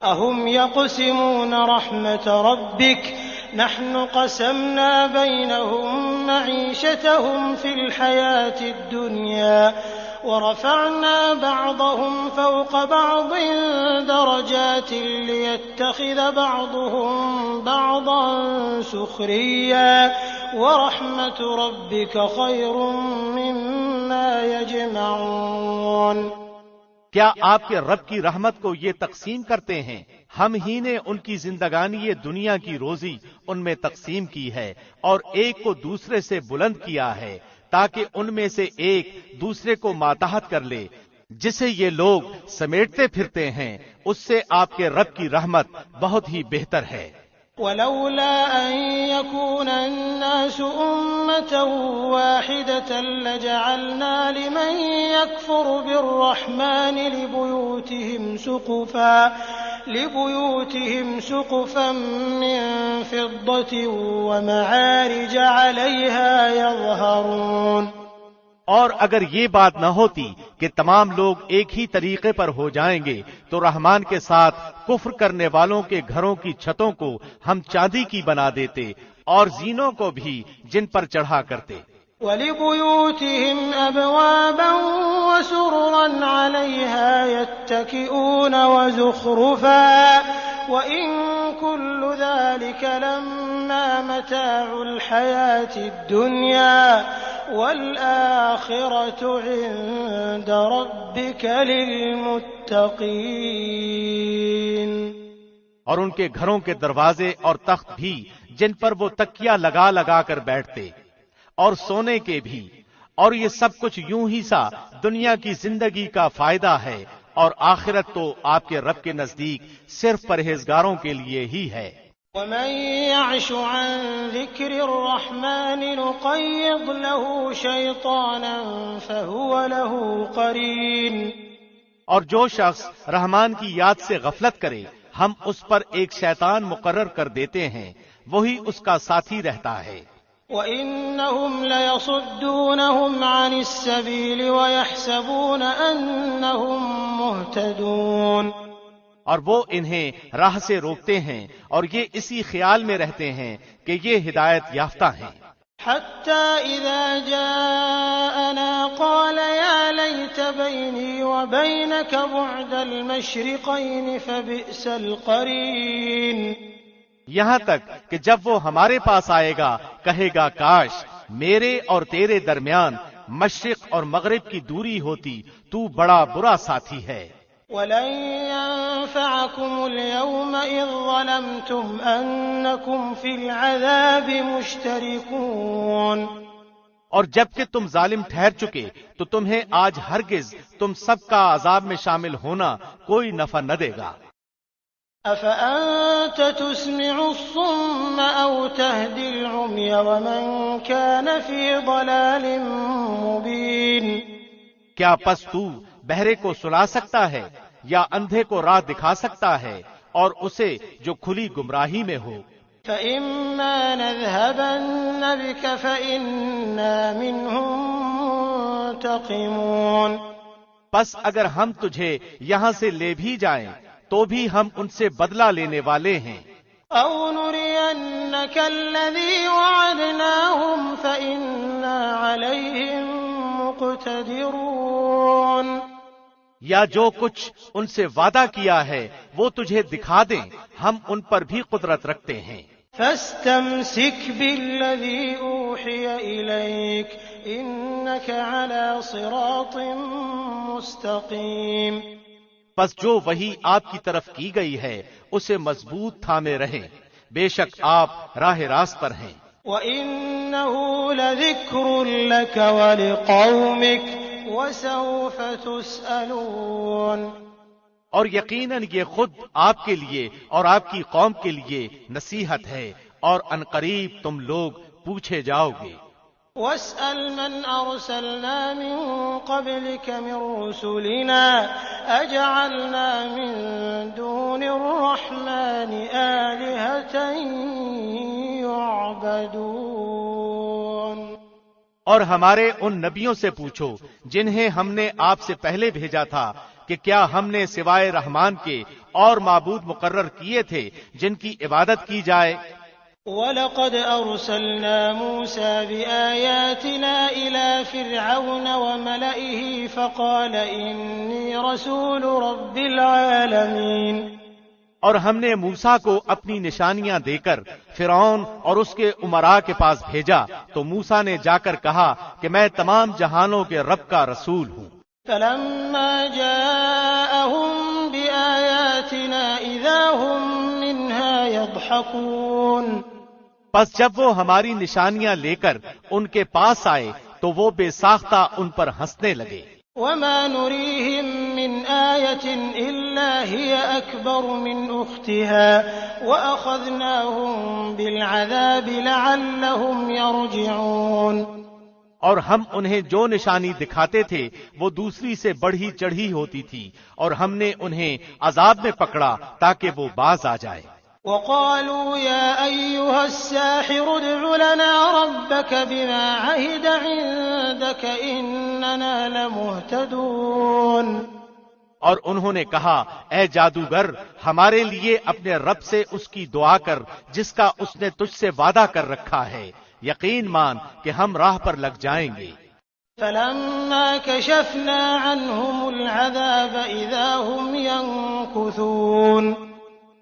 اَهُمْ يَقْسِمُونَ رَحْمَةَ رَبِّكَ نَحْنُ قَسَمْنَا بَيْنَهُمْ مَعِيشَتَهُمْ فِي الْحَيَاةِ الدُّنْيَا وَرَفَعْنَا بَعْضَهُمْ فَوْقَ بَعْضٍ دَرَجَاتٍ لِيَتَّخِذَ بَعْضُهُمْ بَعْضًا سُخْرِيًّا وَرَحْمَةُ رَبِّكَ خَيْرٌ مِّمَّا يَجْمَعُونَ. کیا آپ کے رب کی رحمت کو یہ تقسیم کرتے ہیں؟ ہم ہی نے ان کی زندگانی دنیا کی روزی ان میں تقسیم کی ہے اور ایک کو دوسرے سے بلند کیا ہے تاکہ ان میں سے ایک دوسرے کو ماتحت کر لے. جسے یہ لوگ سمیٹتے پھرتے ہیں اس سے آپ کے رب کی رحمت بہت ہی بہتر ہے. ولولا أن يكون الناس أمة واحدة لجعلنا لمن يكفر بالرحمن لبيوتهم سقفا من فضة ومعارج عليها يظهرون. اور اگر یہ بات نہ ہوتی کہ تمام لوگ ایک ہی طریقے پر ہو جائیں گے تو رحمان کے ساتھ کفر کرنے والوں کے گھروں کی چھتوں کو ہم چاندی کی بنا دیتے اور زینوں کو بھی جن پر چڑھا کرتے. وَلِبُيُوتِهِمْ أَبْوَابًا وَسُرُرًا عَلَيْهَا يَتَّكِئُونَ وَزُخْرُفًا وَإِن كُلُّ ذَلِكَ لَمَّا مَتَاعُ الْحَيَاةِ الدُّنْيَا وَالْآخِرَةُ عِندَ رَبِّكَ لِلْمُتَّقِينَ. اور ان کے گھروں کے دروازے اور تخت بھی جن پر وہ تکیہ لگا لگا کر بیٹھتے اور سونے کے بھی، اور یہ سب کچھ یوں ہی سا دنیا کی زندگی کا فائدہ ہے، اور آخرت تو آپ کے رب کے نزدیک صرف پرہیزگاروں کے لیے ہی ہے. وَمَن يَعْشُ عَن ذِكْرِ الرَّحْمَنِ نُقَيِّضْ لَهُ شَيْطَانًا فَهُوَ لَهُ قَرِينٌ. اور جو شخص رحمان کی یاد سے غفلت کرے ہم اس پر ایک شیطان مقرر کر دیتے ہیں، وہی اس کا ساتھی رہتا ہے. وَإِنَّهُمْ لَيَصُدُّونَهُمْ عَنِ السَّبِيلِ وَيَحْسَبُونَ أَنَّهُمْ مُهْتَدُونَ. اور وہ انہیں راہ سے روکتے ہیں اور یہ اسی خیال میں رہتے ہیں کہ یہ ہدایت یافتہ ہیں. حَتَّى إِذَا جَاءَنَا قَالَ يَا لَيْتَ بَيْنِي وَبَيْنَكَ بُعْدَ الْمَشْرِقَيْنِ فَبِئْسَ الْقَرِينُ. یہاں تک کہ جب وہ ہمارے پاس آئے گا کہے گا کاش میرے اور تیرے درمیان مشرق اور مغرب کی دوری ہوتی، تو بڑا برا ساتھی ہے. وَلَن يَنفَعَكُمُ الْيَوْمَ إِذ ظَّلَمْتُمْ أَنَّكُمْ فِي الْعَذَابِ مُشْتَرِكُونَ. اور جب کہ تم ظالم ٹھہر چکے تو تمہیں آج ہرگز تم سب کا عذاب میں شامل ہونا کوئی نفع نہ دے گا. أَفَأَنتَ تُسْمِعُ الصُّمَّ أَوْ تَهْدِي الْعُمْيَ وَمَن كَانَ فِي ضَلَالٍ مُّبِينٍ. کیا پس تو بہرے کو سلا سکتا ہے یا اندھے کو راہ دکھا سکتا ہے اور اسے جو کھلی گمراہی میں ہو؟ فَإِمَّا نَذْهَبَنَّ بِكَ فَإِنَّا مِنْهُمْ مُنْتَقِمُونَ. پس اگر ہم تجھے یہاں سے لے بھی جائیں تو بھی ہم ان سے بدلہ لینے والے ہیں. أَوْ نُرِيَنَّكَ الَّذِي وَعَدْنَاهُمْ فَإِنَّا عَلَيْهِمْ مُقْتَدِرُونَ. یا جو کچھ ان سے وعدہ کیا ہے وہ تجھے دکھا دیں، ہم ان پر بھی قدرت رکھتے ہیں. فَاسْتَمْسِكْ بِالَّذِي أُوحِيَ إِلَيْكَ إِنَّكَ عَلَى صِرَاطٍ مُسْتَقِيمٍ. پس جو وحی آپ کی طرف کی گئی ہے اسے مضبوط تھامے رہیں، بے شک آپ راہ راست پر ہیں. وَإِنَّهُ لَذِكْرٌ لَكَ وَلِقَوْمِكَ وَسَوْفَ تُسْأَلُونَ. اور یقیناً یہ خود آپ کے لیے اور آپ کی قوم کے لیے نصیحت ہے، اور عنقریب تم لوگ پوچھے جاؤ گے. وَاسْأَلْ مَنْ أَرْسَلْنَا مِن قَبْلِكَ مِن رُّسُلِنَا أَجَعَلْنَا مِن دُونِ الرَّحْمَٰنِ آلِهَةً يُعْبَدُونَ. اور ہمارے ان نبیوں سے پوچھو جنہیں ہم نے آپ سے پہلے بھیجا تھا کہ کیا ہم نے سوائے رحمان کے اور معبود مقرر کیے تھے جن کی عبادت کی جائے. وَلَقَدْ أَرْسَلْنَا مُوسَىٰ بِآيَاتِنَا إِلَىٰ فِرْعَوْنَ وَمَلَئِهِ فَقَالَ إِنِّي رَسُولُ رَبِّ الْعَالَمِينَ. اور ہم نے موسیٰ کو اپنی نشانیاں دے کر فرعون اور اس کے امراء کے پاس بھیجا تو موسیٰ نے جا کر کہا کہ میں تمام جہانوں کے رب کا رسول ہوں. فَلَمَّا جَاءَهُم بِآيَاتِنَا إِذَا هُم مِّنْهَا يَضْحَكُونَ. پس جب وہ ہماری نشانیاں لے کر ان کے پاس آئے تو وہ بے ساختہ ان پر ہنسنے لگے. وما نريهم من آية إلا هي أكبر من أختها وأخذناهم بالعذاب لعلهم يرجعون۔ اور ہم انہیں جو نشانی دکھاتے تھے وہ دوسری سے بڑھی چڑھی ہوتی تھی، اور ہم نے انہیں عذاب میں پکڑا تاکہ وہ باز آ جائے۔ وقالوا يا أيها الساحر ادع لنا ربك بما عهد عندك إننا لمهتدون۔ اور انہوں نے کہا اے جادوگر ہمارے لیے اپنے رب سے اس کی دعا کر جس کا اس نے تجھ سے وعدہ کر رکھا ہے، یقین مان کہ ہم راہ پر لگ جائیں گے۔ فلما كشفنا عنهم العذاب إذا هم ينكثون۔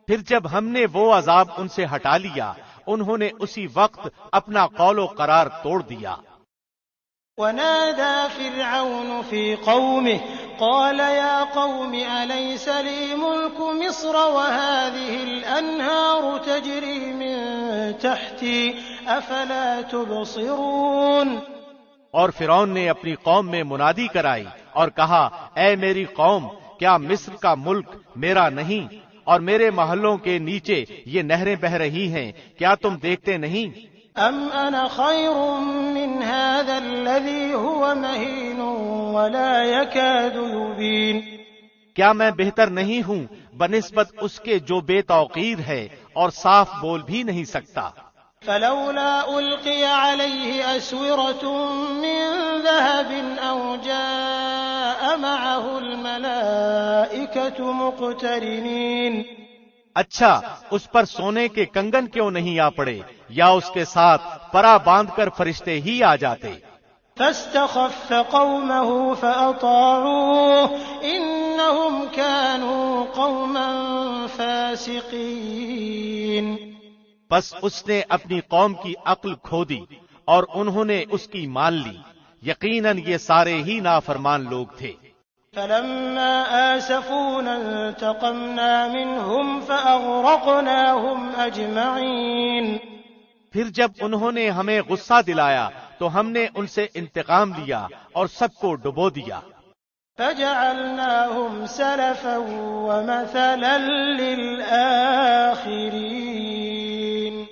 پھر جب ہم نے وہ عذاب ان سے ہٹا لیا انہوں نے اسی وقت اپنا قول و قرار توڑ دیا۔ ونادى فرعون في قومه قال يا قوم أليس لي ملك مصر وهذه الأنهار تجري من تحتي أفلا تبصرون۔ اور فرعون نے اپنی قوم میں منادی کرائی اور کہا اے میری قوم کیا مصر کا ملک میرا نہیں اور میرے محلوں کے نیچے یہ نہریں بہ رہی ہیں، کیا تم دیکھتے نہیں؟ ام انا خیر من هذا الذي هو مهين ولا يكاد يبين۔ کیا میں بہتر نہیں ہوں بنسبت اس کے جو بے توقیر ہے اور صاف بول بھی نہیں سکتا۔ فلولا القي عليه اسورة من ذهب او جاء معه الملائكة مقترنين۔ اچھا اس پر سونے کے کنگن کیوں نہیں آ پڑے یا اس کے ساتھ پرا باندھ کر فرشتے ہی آ جاتے۔ فاستخف قومه فأطاعوه إنهم كانوا قوما فاسقين۔ بس اس نے اپنی قوم کی عقل کھو دی اور انہوں نے اس کی مان لی، یقیناً یہ سارے ہی نافرمان لوگ تھے۔ فلما آسفونا انتقمنا منهم فأغرقناهم أجمعين۔ پھر جب انہوں نے ہمیں غصہ دلایا تو ہم نے ان سے انتقام لیا اور سب کو ڈبو دیا۔ فجعلناهم سلفا ومثلا للآخرين۔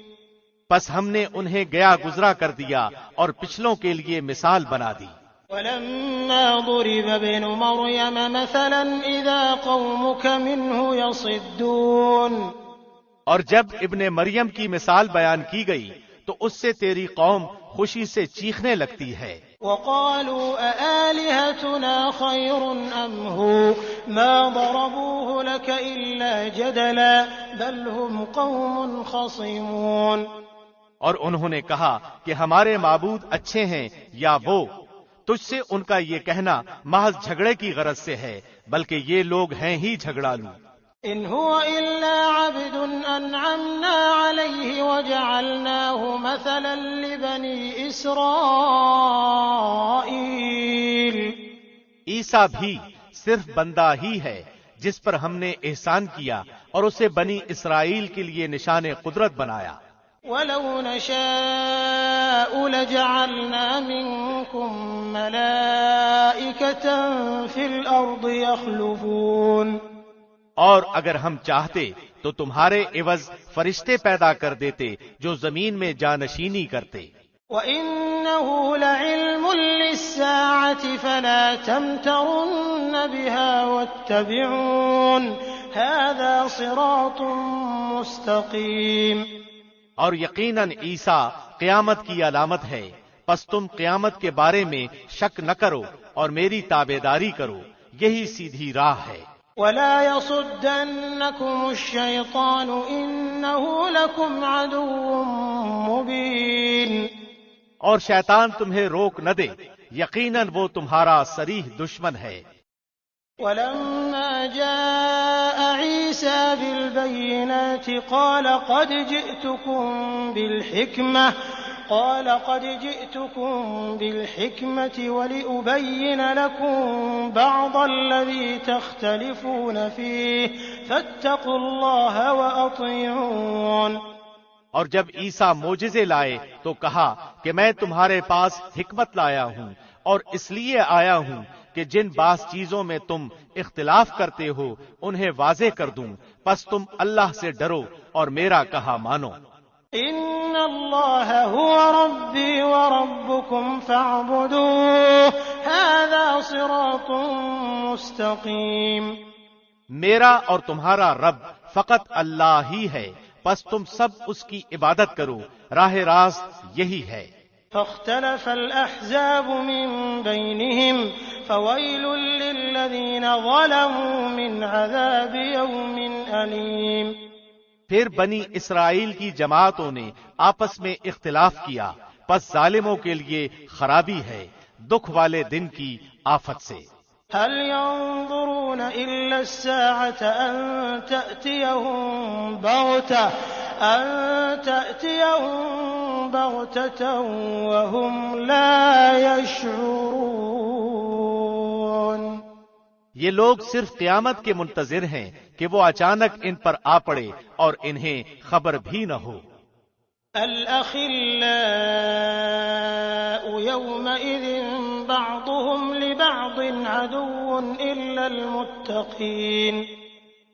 پس ہم نے انہیں گیا گزرا کر دیا اور پچھلوں کے لیے مثال بنا دی۔ ولما ضرب ابن مريم مثلا إذا قومك منه يصدون۔ اور جب ابن مریم کی مثال بیان کی گئی تو اس سے تیری قوم خوشی سے چیخنے لگتی ہے۔ وقالوا أآلهتنا خير أم هو ما ضربوه لك إلا جدلا بل هم قوم خصمون۔ اور انہوں نے کہا کہ ہمارے معبود اچھے ہیں یا وہ، تجھ سے ان کا یہ کہنا محض جھگڑے کی غرض سے ہے بلکہ یہ لوگ ہیں ہی جھگڑالو۔ ان هو الا عبد انعمنا عليه وجعلناه مثلا لبني اسرائيل۔ عیسیٰ بھی صرف بندہ ہی ہے جس پر ہم نے احسان کیا اور اسے بنی اسرائیل کے لیے نشان قدرت بنایا۔ وَلَوْ نَشَاءُ لَجَعَلْنَا مِنكُم مَّلَائِكَةً فِي الْأَرْضِ يَخْلُفُونَ۔ اور اگر ہم چاہتے تو تمہارے عوض فرشتے پیدا کر دیتے جو زمین میں جانشینی کرتے۔ وَإِنَّهُ لَعِلْمٌ لِّلسَّاعَةِ فَلَا تَمْتَرُنَّ بِهَا وَاتَّبِعُونِ هَذَا صِرَاطٌ مُّسْتَقِيمٌ۔ اور یقیناً عیسیٰ قیامت کی علامت ہے، پس تم قیامت کے بارے میں شک نہ کرو اور میری تابعداری کرو، یہی سیدھی راہ ہے۔ وَلَا يَصُدَّنَّكُمُ الشَّيْطَانُ إِنَّهُ لَكُمْ عَدُوٌّ مُّبِينٌ۔ اور شیطان تمہیں روک نہ دے، یقیناً وہ تمہارا صریح دشمن ہے۔ وَلَمَّا جَاءَ عِيسَىٰ بِالْبَيِّنَاتِ قَالَ قَدْ جِئْتُكُم بِالْحِكْمَةِ وَلِأُبَيِّنَ لَكُم بَعْضَ الَّذِي تَخْتَلِفُونَ فِيهِ فَاتَّقُوا اللَّهَ وَأَطِيعُونِ۔ اور جب عیسیٰ معجزے لائے تو کہا کہ میں تمہارے پاس حکمت لایا ہوں اور اس لیے آیا ہوں کہ جن بعض چیزوں میں تم اختلاف کرتے ہو انہیں واضح کر دوں، پس تم اللہ سے ڈرو اور میرا کہا مانو۔ ان اللہ هو ربی وربکم فاعبدوه هذا صراط مستقیم۔ میرا اور تمہارا رب فقط اللہ ہی ہے، پس تم سب اس کی عبادت کرو، راہ راست یہی ہے۔ فاختلف الأحزاب من بينهم فويل للذين ظلموا من عذاب يوم أليم۔ پھر بنی اسرائیل کی جماعتوں نے آپس میں اختلاف کیا، پس ظالموں کے لیے خرابی ہے دکھ والے دن کی آفت سے۔ هل ينظرون إلا الساعة أن تأتيهم بغتة وهم لا يشعرون۔ یہ لوگ صرف قیامت کے منتظر ہیں کہ وہ اچانک ان پر آ پڑے اور انہیں خبر بھی نہ ہو۔ الأخلاء يومئذ بعضهم لبعض عدو إلا المتقين۔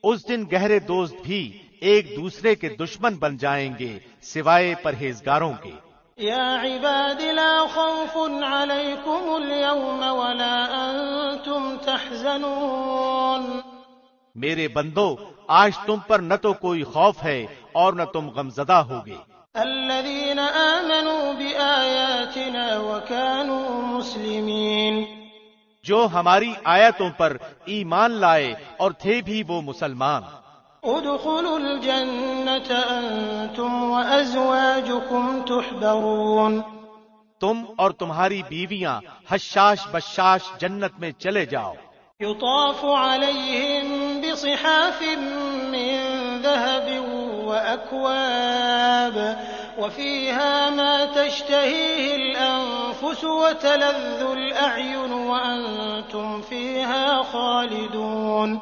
اس دن گہرے دوست بھی ایک دوسرے کے دشمن بن جائیں گے سوائے پرہیزگاروں کے۔ یا عباد لا خوف علیکم اليوم ولا انتم تحزنون۔ میرے بندو آج تم پر نہ تو کوئی خوف ہے اور نہ تم غمزدہ ہوگے۔ الذین آمنوا بآیاتنا وكانوا مسلمین۔ جو ہماری آیتوں پر ایمان لائے اور تھے بھی وہ مسلمان۔ ادخلوا الجنة انتم وازواجكم تحبرون۔ تم اور تمہاری بیویاں حشاش بشاش جنت میں چلے جاؤ۔ یطاف علیہم بصحاف من ذهب واکواب وفيها ما تشتهيه الانفس وتلذ الاعین وانتم فيها خالدون۔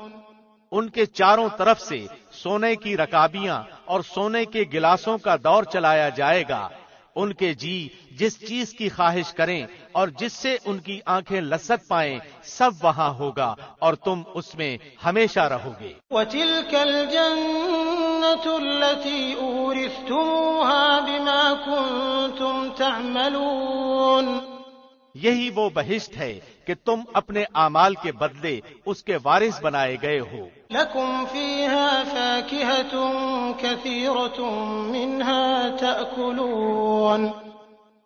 ان کے چاروں طرف سے سونے کی رکابیاں اور سونے کے گلاسوں کا دور چلایا جائے گا، ان کے جی جس چیز کی خواہش کریں اور جس سے ان کی آنکھیں لذت پائیں سب وہاں ہوگا اور تم اس میں ہمیشہ رہو گے۔ وَتِلْكَ الْجَنَّةُ الَّتِي أُورِثْتُمُوهَا بِمَا كُنتُمْ تَعْمَلُونَ۔ یہی وہ بہشت ہے کہ تم اپنے اعمال کے بدلے اس کے وارث بنائے گئے ہو۔ لَكُمْ فِيهَا فَاكِهَةٌ كَثِيرَةٌ مِنْهَا تَأْكُلُونَ۔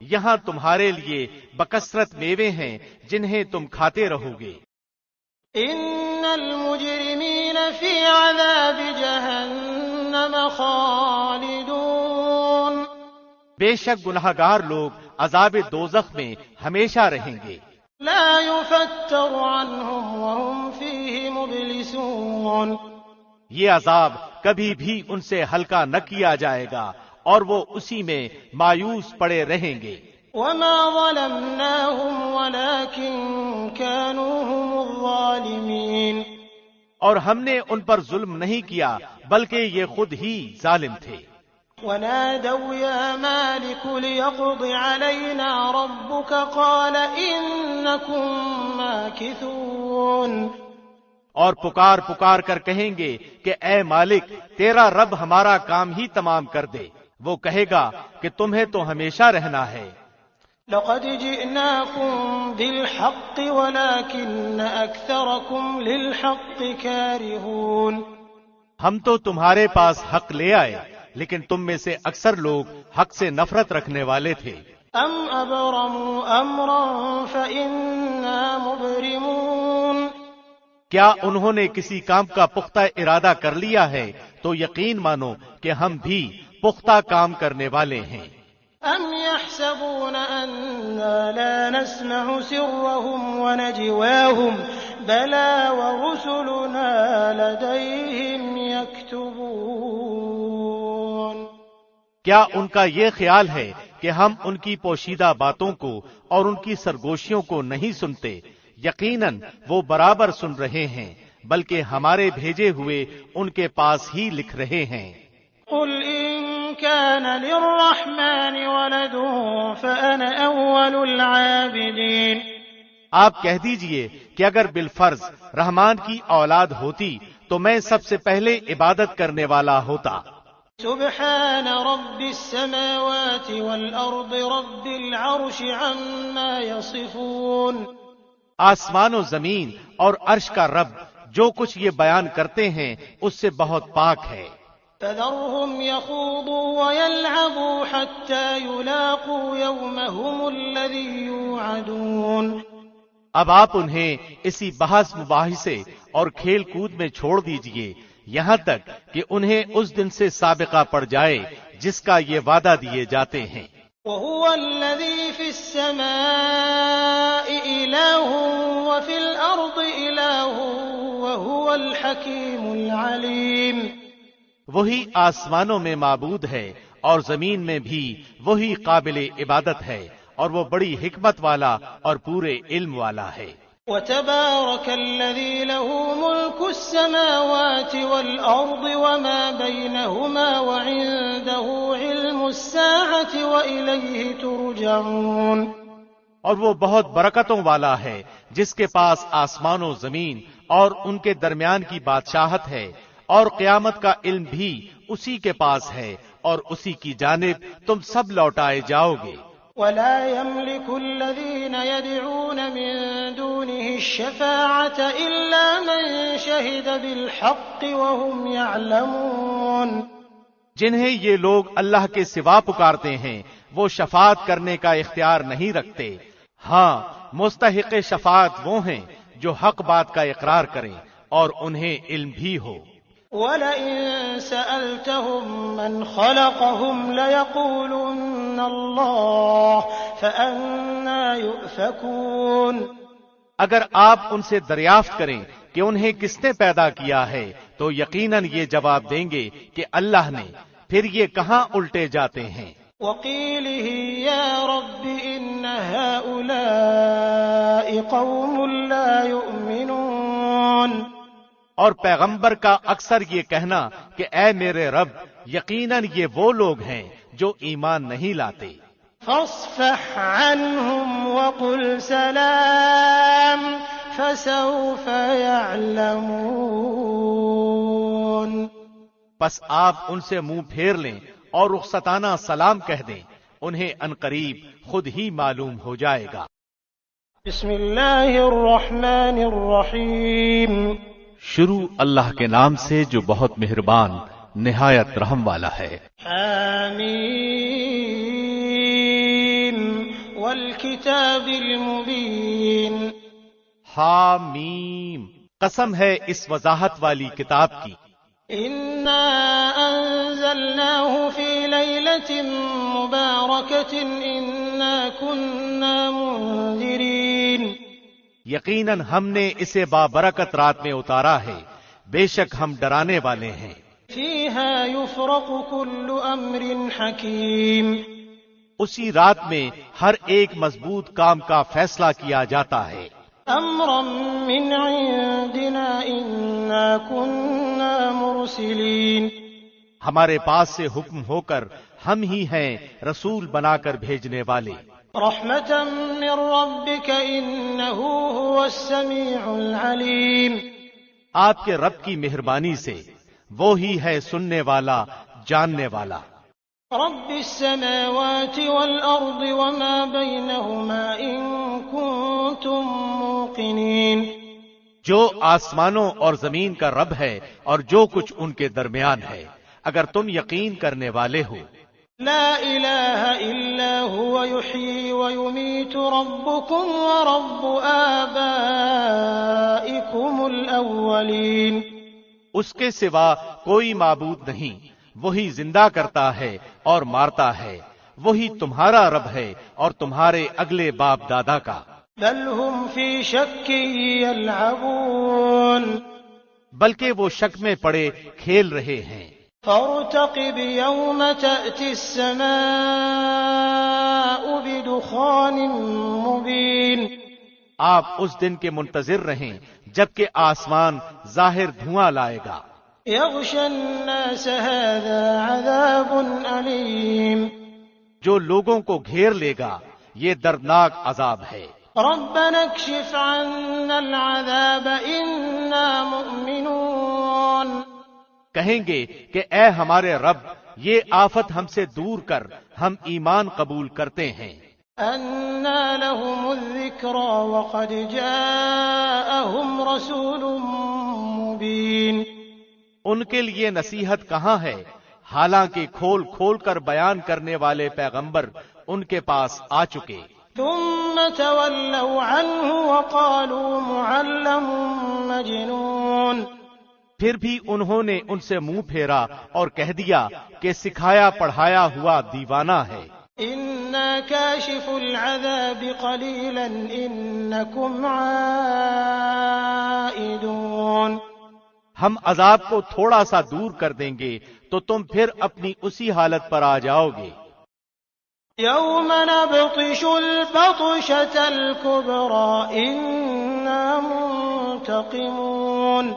یہاں تمہارے لیے بکثرت میوے ہیں جنہیں تم کھاتے رہو گے۔ إِنَّ الْمُجْرِمِينَ فِي عَذَابِ جَهَنَّمَ خَالِدُونَ۔ بے شک گناہگار لوگ عذاب دوزخ میں ہمیشہ رہیں گے۔ لا يفتر عنهم وهم فيه مبلسون۔ یہ عذاب کبھی بھی ان سے ہلکا نہ کیا جائے گا اور وہ اسی میں مایوس پڑے رہیں گے۔ وما ظلمناهم ولكن كانوا هم الظالمين۔ اور ہم نے ان پر ظلم نہیں کیا بلکہ یہ خود ہی ظالم تھے۔ ونادوا يا مالك ليقض علينا ربك قال إنكم ماكثون۔ اور پکار پکار کر کہیں گے کہ اے مالک تیرا رب ہمارا کام ہی تمام کر دے، وہ کہے گا کہ تمہیں تو ہمیشہ رہنا ہے۔ لقد جئناكم بالحق ولكن أكثركم للحق كارهون۔ ہم تو تمہارے پاس حق لے آئے لیکن تم میں سے اکثر لوگ حق سے نفرت رکھنے والے تھے۔ ام ابرموا امرا فإنا مبرمون۔ کیا انہوں نے کسی کام کا پختہ ارادہ کر لیا ہے تو یقین مانو کہ ہم بھی پختہ کام کرنے والے ہیں۔ ام يحسبون أنا لا نسمع سرهم ونجواهم بلى ورسلنا لديهم يكتبون۔ کیا ان کا یہ خیال ہے کہ ہم ان کی پوشیدہ باتوں کو اور ان کی سرگوشیوں کو نہیں سنتے؟ یقیناً وہ برابر سن رہے ہیں بلکہ ہمارے بھیجے ہوئے ان کے پاس ہی لکھ رہے ہیں۔ قل إن كان للرحمن ولد فأنا أول العابدين۔ آپ کہہ دیجئے کہ اگر بالفرض رحمان کی اولاد ہوتی تو میں سب سے پہلے عبادت کرنے والا ہوتا۔ سبحان رب السماوات والأرض رب العرش عما يصفون۔ آسمان و زمین اور عرش کا رب جو کچھ یہ بیان کرتے ہیں اس سے بہت پاک ہے۔ فذرهم يخوضوا ويلعبوا حتى يلاقوا يومهم الذي يوعدون۔ اب آپ انہیں اسی بحث مباحثے اور کھیل کود میں چھوڑ دیجئے یہاں تک کہ انہیں اس دن سے سابقہ پڑ جائے جس کا یہ وعدہ دیے جاتے ہیں۔ وهو الذي في السماء إله وفي الأرض إله وهو الحكيم العليم۔ وہی آسمانوں میں معبود ہے اور زمین میں بھی وہی قابل عبادت ہے اور وہ بڑی حکمت والا اور پورے علم والا ہے۔ وتبارك الذي له ملك السماوات والأرض وما بينهما وعنده علم الساعة وإليه ترجعون۔ اور وہ بہت برکتوں والا ہے جس کے پاس آسمان و زمین اور ان کے درمیان کی بادشاہت ہے، اور قیامت کا علم بھی اسی کے پاس ہے اور اسی کی جانب تم سب لوٹائے جاؤ گے۔ ولا يملك الذين يدعون من دونه الشفاعة إلا من شهد بالحق وهم يعلمون۔ جنہیں یہ لوگ اللہ کے سوا پکارتے ہیں وہ شفاعت کرنے کا اختیار نہیں رکھتے، ہاں مستحق شفاعت وہ ہیں جو حق بات کا اقرار کریں اور انہیں علم بھی ہو۔ وَلَئِن سَأَلْتَهُم مَّنْ خَلَقَهُمْ لَيَقُولُنَّ اللَّهُ فَأَنَّىٰ يُؤْفَكُونَ۔ اگر آپ ان سے دریافت کریں کہ انہیں کس نے پیدا کیا ہے تو یقیناً یہ جواب دیں گے کہ اللہ نے، پھر یہ کہاں الٹے جاتے ہیں۔ وَقِيلِهِ يَا رَبِّ إِنَّ هَٰؤُلَاءِ قَوْمٌ لَّا يُؤْمِنُونَ۔ اور پیغمبر کا اکثر یہ کہنا کہ اے میرے رب یقیناً یہ وہ لوگ ہیں جو ایمان نہیں لاتے۔ فاصفح عنهم وقل سلام فسوف يعلمون۔ پس آپ ان سے منہ پھیر لیں اور رخصتانہ سلام کہہ دیں، انہیں عنقریب خود ہی معلوم ہو جائے گا۔ بسم اللہ الرحمن الرحیم۔ شروع اللہ کے نام سے جو بہت مہربان نہایت رحم والا ہے۔ حامیم والکتاب المبین۔ حامیم، قسم ہے اس وضاحت والی کتاب کی۔ انا انزلناه في ليلة مباركة انا كنا منذرين۔ یقیناً ہم نے اسے بابرکت رات میں اتارا ہے، بے شک ہم ڈرانے والے ہیں۔ فيها يفرق كل امر حكيم۔ اسی رات میں ہر ایک مضبوط کام کا فیصلہ کیا جاتا ہے۔ امرا من عندنا انا كنا مرسلين۔ ہمارے پاس سے حکم ہو کر ہم ہی ہیں رسول بنا کر بھیجنے والے۔ رحمة من ربك انه هو السميع العليم۔ آپ کے رب کی مہربانی سے وہ ہی ہے سننے والا جاننے والا۔ رب السماوات والأرض وما بينهما إن كنتم موقنين۔ جو آسمانوں اور زمین کا رب ہے اور جو کچھ ان کے درمیان ہے اگر تم یقین کرنے والے ہو۔ لا إله إلا هو يحيي ويميت ربكم ورب آبائكم الأولين۔ اس کے سوا کوئی معبود نہیں، وہی زندہ کرتا ہے اور مارتا ہے، وہی تمہارا رب ہے اور تمہارے اگلے باپ دادا کا۔ بل هم في شك يلعبون۔ بلکہ وہ شک میں پڑے کھیل رہے ہیں۔ فارتقب يوم تأتي السماء بدخان مبين۔ آپ اس دن کے منتظر رہیں جبکہ آسمان ظاہر دھواں لائے گا۔ يغشى الناس هذا عذاب أليم۔ جو لوگوں کو گھیر لے گا یہ دردناک عذاب ہے۔ ربنا اكشف عنا العذاب إنا مؤمنون. کہیں گے کہ اے ہمارے رب یہ آفت ہم سے دور کر، ہم ایمان قبول کرتے ہیں. أنى لهم الذكرى وقد جاءهم رسول مبين. ان کے لیے نصیحت کہاں ہے، حالانکہ کھول کھول کر بیان کرنے والے پیغمبر ان کے پاس آ چکے. ثم تولوا عنه وقالوا معلم مجنون. پھر بھی انہوں نے ان سے منہ پھیرا اور کہہ دیا کہ سکھایا پڑھایا ہوا دیوانہ ہے. إنا كاشف العذاب قليلا إنكم عائدون. ہم عذاب کو تھوڑا سا دور کر دیں گے تو تم پھر اپنی اسی حالت پر آ جاؤ گے. يوم نبطش البطشة الكبرى إنا منتقمون.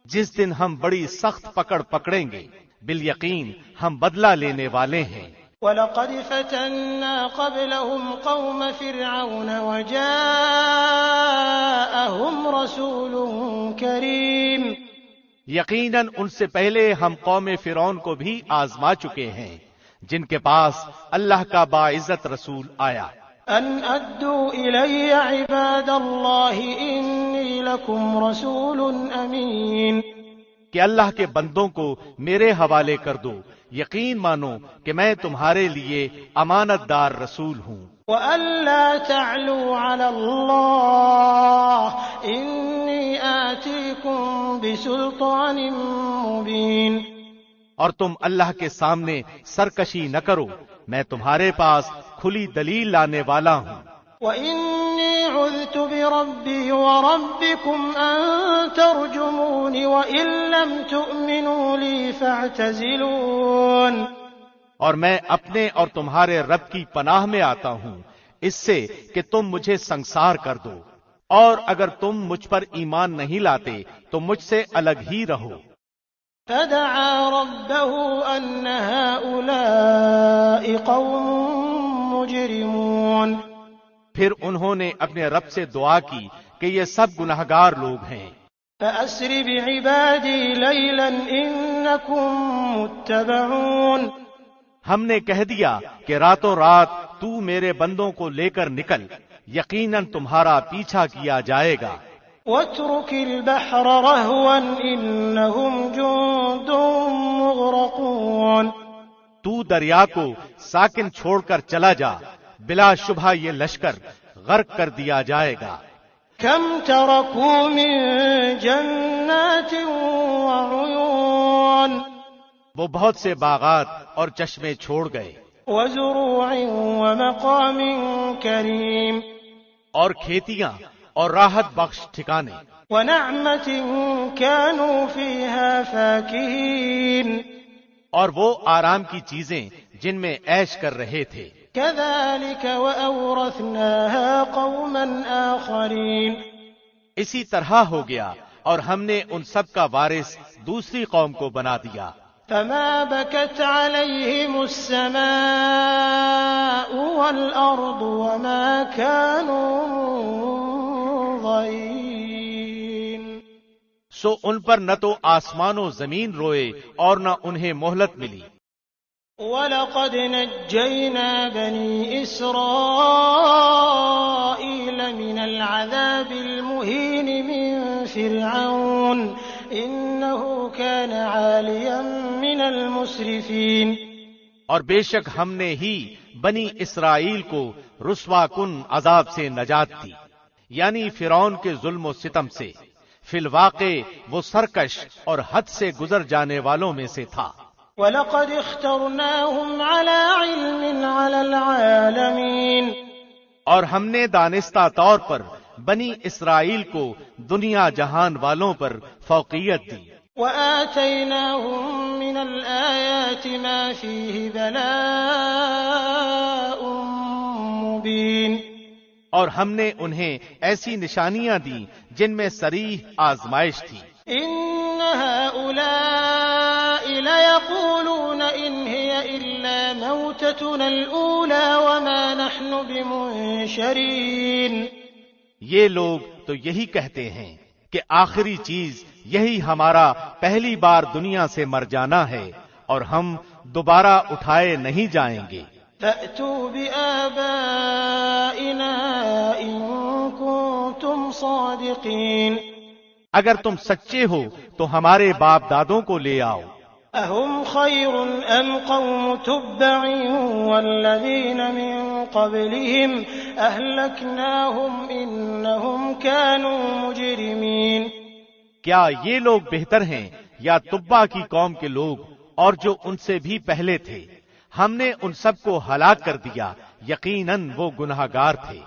جس دن ہم بڑی سخت پکڑ پکڑیں گے، بالیقین ہم بدلہ لینے والے ہیں. وَلَقَدْ فَتَنَّا قَبْلَهُمْ قَوْمَ فِرْعَوْنَ وَجَاءَهُمْ رَسُولٌ كَرِيمٌ. یقیناً ان سے پہلے ہم قوم فرعون کو بھی آزما چکے ہیں، جن کے پاس اللہ کا باعزت رسول آیا. أَنْ أَدُّوا إِلَيَّ عِبَادَ اللَّهِ إِنِّي لَكُمْ رَسُولٌ أَمِينٌ. کہ اللہ کے بندوں کو میرے حوالے کر دو، یقین مانو کہ میں تمہارے لیے امانت دار رسول ہوں. وَأَلَّا تَعْلُوا عَلَى اللَّهِ إِنِّي آتِيكُمْ بِسُلْطَانٍ مُبِينٍ. اور تم اللہ کے سامنے سرکشی نہ کرو، میں تمہارے پاس کھلی دلیل لانے والا ہوں. وَإِنِّي عُذْتُ بِرَبِّي وَرَبِّكُمْ أَن تَرْجُمُونِ وَإِن لَّمْ تُؤْمِنُوا لِي فَاعْتَزِلُونِ. اور میں اپنے اور تمہارے رب کی پناہ میں آتا ہوں اس سے کہ تم مجھے سنسار کر دو، اور اگر تم مجھ پر ایمان نہیں لاتے تو مجھ سے الگ ہی رہو. فَدَعَا رَبَّهُ أَنَّ هَٰؤُلَاءِ قَوْمٌ مُجْرِمُونَ. پھر انہوں نے اپنے رب سے دعا کی کہ یہ سب گناہگار لوگ ہیں. فَأَسْرِ بِعِبَادِي لَيْلًا إِنَّكُمْ مُتَّبَعُونَ. ہم نے کہہ دیا کہ راتوں رات تو میرے بندوں کو لے کر نکل، یقیناً تمہارا پیچھا کیا جائے گا. وَاتْرُكِ الْبَحْرَ رَهْوًا إِنَّهُمْ جُندٌ مُغْرَقُونَ. تو دریا کو ساکن چھوڑ کر چلا جا، بلا شبہ یہ لشکر غرق کر دیا جائے گا. كَمْ تَرَكُوا مِن جَنَّاتٍ وَعُيُونٍ. وہ بہت سے باغات اور چشمے چھوڑ گئے، وَزُرُوعٍ وَمَقَامٍ كَرِيمٍ. اور کھیتیاں اور راحت بخش ٹھکانے. وَنَعْمَةٍ كَانُوا فِيهَا فَاكِهِينَ. اور وہ آرام کی چیزیں جن میں عیش کر رہے تھے. كَذَلِكَ وَأَوْرَثْنَاهَا قَوْمًا آخَرِينَ. اسی طرح ہو گیا اور ہم نے ان سب کا وارث دوسری قوم کو بنا دیا. فَمَا بَكَتْ عَلَيْهِمُ السَّمَاءُ وَالْأَرْضُ وَمَا كَانُوا مُنظَرِينَ. سو ان پر نہ تو آسمان و زمین روئے اور نہ انہیں مہلت ملی. وَلَقَدْ نَجَّيْنَا بَنِي إِسْرَائِيلَ مِنَ الْعَذَابِ الْمُهِينِ مِنْ فِرْعَوْنَ إِنَّهُ كَانَ عَالِيًا مِنَ الْمُسْرِفِينَ. اور بے شک ہم نے ہی بنی اسرائیل کو رسوا کن عذاب سے نجات دی، یعنی فرعون کے ظلم و ستم سے. فی الواقع وہ سرکش اور حد سے گزر جانے والوں میں سے تھا. وَلَقَدِ اخْتَرْنَاهُمْ عَلَىٰ عِلْمٍ عَلَى الْعَالَمِينَ. اور ہم نے دانستہ طور پر بنی اسرائیل کو دنیا جہان والوں پر فوقیت دی. وَآتَيْنَاهُم مِّنَ الْآيَاتِ مَا فِيهِ بَلَاءٌ مُّبِينٌ. اور ہم نے انہیں ایسی نشانیاں دی جن میں صریح آزمائش تھی. إِنَّ هَٰؤُلَاءِ لَيَقُولُونَ إِنْ هِيَ إِلَّا مَوْتَتُنَا الْأُولَىٰ وَمَا نَحْنُ بِمُنشَرِينَ. یہ لوگ تو یہی کہتے ہیں کہ آخری چیز یہی ہمارا پہلی بار دنیا سے مر جانا ہے اور ہم دوبارہ اٹھائے نہیں جائیں گے۔ فَأْتُوا بِآبَائِنَا إِن كُنتُمْ صَادِقِينَ۔ اگر تم سچے ہو تو ہمارے باپ دادوں کو لے آؤ۔ أَهُمْ خَيْرٌ أَمْ قَوْمُ تُبَّعٍ وَالَّذِينَ مِن قَبْلِهِمْ أَهْلَكْنَاهُمْ إِنَّهُمْ كَانُوا مُجْرِمِينَ۔ کیا یہ لوگ بہتر ہیں یا تبع کی قوم کے لوگ اور جو ان سے بھی پہلے تھے؟ ہم نے ان سب کو ہلاک کر دیا، یقیناً وہ گناہگار تھے۔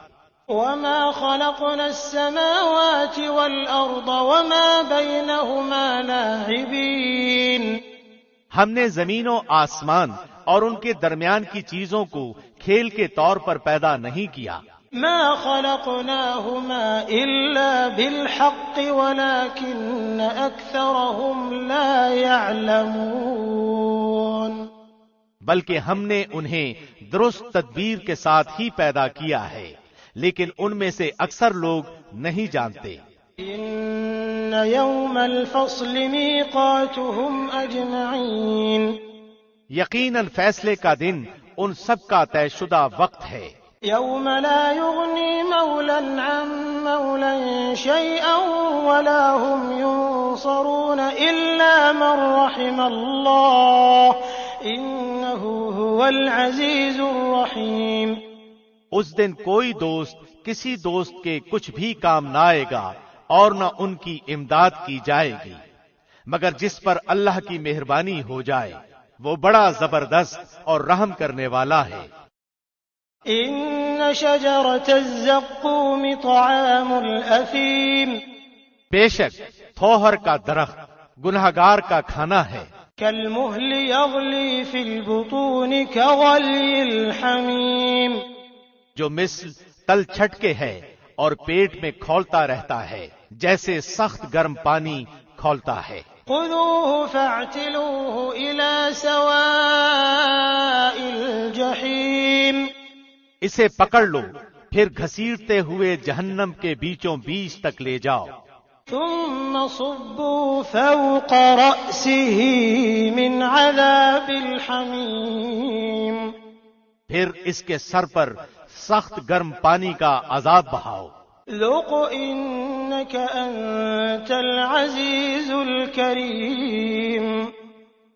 وَمَا خَلَقْنَا السَّمَاوَاتِ وَالْأَرْضَ وَمَا بَيْنَهُمَا لَاعِبِينَ۔ ہم نے زمین و آسمان اور ان کے درمیان کی چیزوں کو کھیل کے طور پر پیدا نہیں کیا۔ مَا خَلَقْنَاهُمَا إِلَّا بِالْحَقِّ وَلَكِنَّ أَكْثَرَهُمْ لَا يَعْلَمُونَ۔ بلکہ ہم نے انہیں درست تدبیر کے ساتھ ہی پیدا کیا ہے، لیکن ان میں سے اکثر لوگ نہیں جانتے۔ إِنَّ يَوْمَ الْفَصْلِ مِيقَاتُهُمْ أَجْمَعِينَ۔ یقیناً فیصلے کا دن ان سب کا طے شدہ وقت ہے۔ يَوْمَ لَا يُغْنِي مَوْلًى عَن مَّوْلًى شَيْئًا وَلَا هُمْ يُنصَرُونَ إِلَّا مَن رَّحِمَ اللَّهُ إِنَّهُ هُوَ الْعَزِيزُ الرَّحِيمُ۔ اس دن کوئی دوست کسی دوست کے کچھ بھی کام نہ آئے گا اور نہ ان کی امداد کی جائے گی، مگر جس پر اللہ کی مہربانی ہو جائے، وہ بڑا زبردست اور رحم کرنے والا ہے۔ إِنَّ شَجَرَةَ الزَّقُّومِ طَعَامُ الْأَثِيمِ۔ بے شک تھوہر کا درخت گنہگار کا کھانا ہے۔ كَالْمُهْلِ يَغْلِي فِي الْبُطُونِ كَغَلْيِ الْحَمِيمِ۔ جو مثل تل چھٹکے ہے اور پیٹ میں کھولتا رہتا ہے، جیسے سخت گرم پانی کھولتا ہے۔ خُذُوهُ فَاعْتِلُوهُ إِلَى سَوَاءِ الْجَحِيمِ۔ اسے پکڑ لو، پھر گھسیٹتے ہوئے جہنم کے بیچوں بیچ تک لے جاؤ۔ ثُمَّ صُبُّوا فَوْقَ رَأْسِهِ مِنْ عَذَابِ الْحَمِيمِ۔ پھر اس کے سر پر سخت گرم پانی کا عذاب بہاؤ۔ ذُقْ إِنَّكَ أَنْتَ الْعَزِيزُ الْكَرِيمُ۔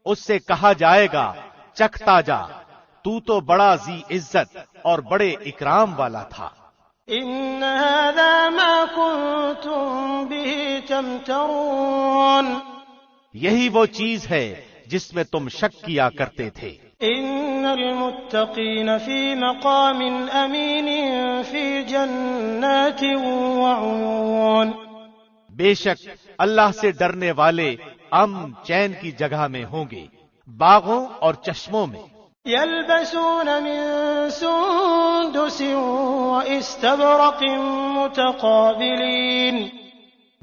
اس سے کہا جائے گا، چکھتا جا، تو تو بڑا ذی عزت اور بڑے اکرام والا تھا۔ إِنَّ هَذَا مَا كُنتُم بِهِ تَمْتَرُونَ۔ یہی وہ چیز ہے جس میں تم شک کیا کرتے تھے۔ إِنَّ الْمُتَّقِينَ فِي مَقَامٍ أَمِينٍ فِي جَنَّاتٍ وَعُيُونٍ۔ بے شک اللہ سے ڈرنے والے امن چین کی جگہ میں ہوں گے، باغوں اور چشموں میں۔ يَلْبَسُونَ مِن سُندُسٍ وَإِسْتَبْرَقٍ مُتَقَابِلِينَ۔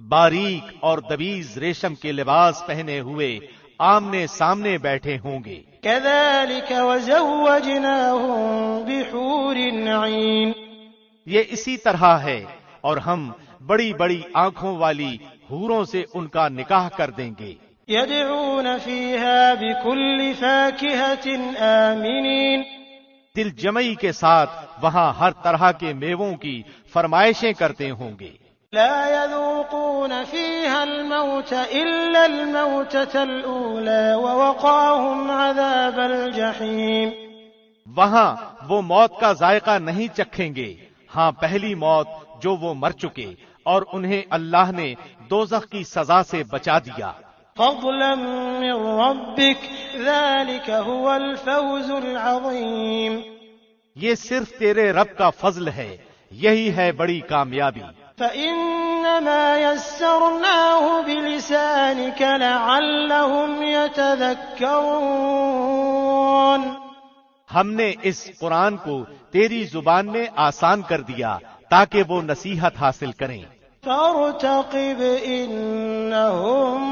باریک اور دبیز ریشم کے لباس پہنے ہوئے آمنے سامنے بیٹھے ہوں گے۔ كَذَلِكَ وَزَوَّجْنَاهُم بِحُورٍ عِينٍ۔ یہ اسی طرح ہے اور ہم بڑی بڑی آنکھوں والی حوروں سے ان کا نکاح کر دیں گے۔ يَدْعُونَ فِيهَا بِكُلِّ فَاكِهَةٍ آمِنِينَ۔ دل جمعی کے ساتھ وہاں ہر طرح کے میووں کی فرمائشیں کرتے ہوں گے۔ لا يذوقون فيها الموت إلا الموتة الأولى ووقاهم عذاب الجحيم۔ وہاں وہ موت کا ذائقہ نہیں چکھیں گے، ہاں پہلی موت جو وہ مر چکے، اور انہیں اللہ نے دوزخ کی سزا سے بچا دیا۔ فضلا من ربك ذلك هو الفوز العظيم۔ یہ صرف تیرے رب کا فضل ہے، یہی ہے بڑی کامیابی۔ فإنما يسرناه بلسانك لعلهم يتذكرون۔ ہم نے اس قرآن کو تیری زبان میں آسان کر دیا تاکہ وہ نصیحت حاصل کریں۔ فارتقب إنهم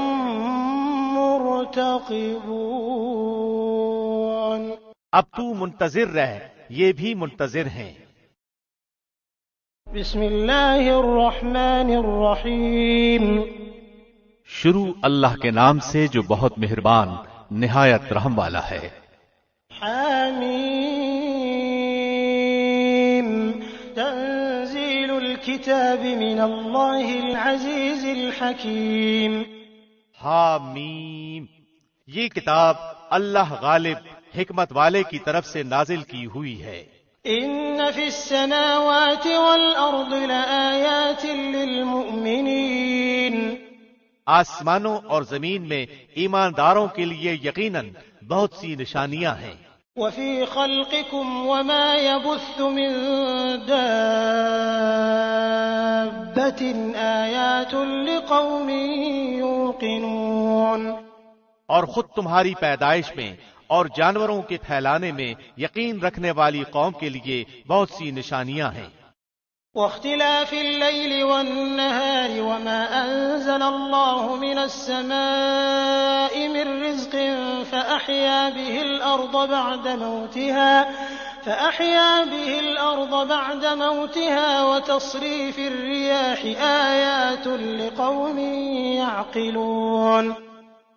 مرتقبون۔ اب تو منتظر رہ، یہ بھی منتظر ہیں۔ بسم اللہ الرحمن الرحیم شروع اللہ کے نام سے جو بہت مہربان نہایت رحم والا ہے۔ حامیم تنزیل الکتاب من اللہ العزیز الحکیم۔ حامیم، یہ کتاب اللہ غالب حکمت والے کی طرف سے نازل کی ہوئی ہے۔ ان فی السماوات والارض لآیات للمؤمنین، آسمانوں اور زمین میں ایمانداروں کے لیے یقیناً بہت سی نشانیاں ہیں۔ وفی خلقکم وما يبث من دابۃ آیات لقوم یوقنون، اور خود تمہاری پیدائش میں اور جانوروں کے پھیلانے میں یقین رکھنے والی قوم کے لیے بہت سی نشانیاں ہیں۔ واختلاف الليل والنهار وما أنزل الله من السماء من رزق فأحيا به الأرض بعد موتها وتصريف الرياح آيات لقوم يعقلون۔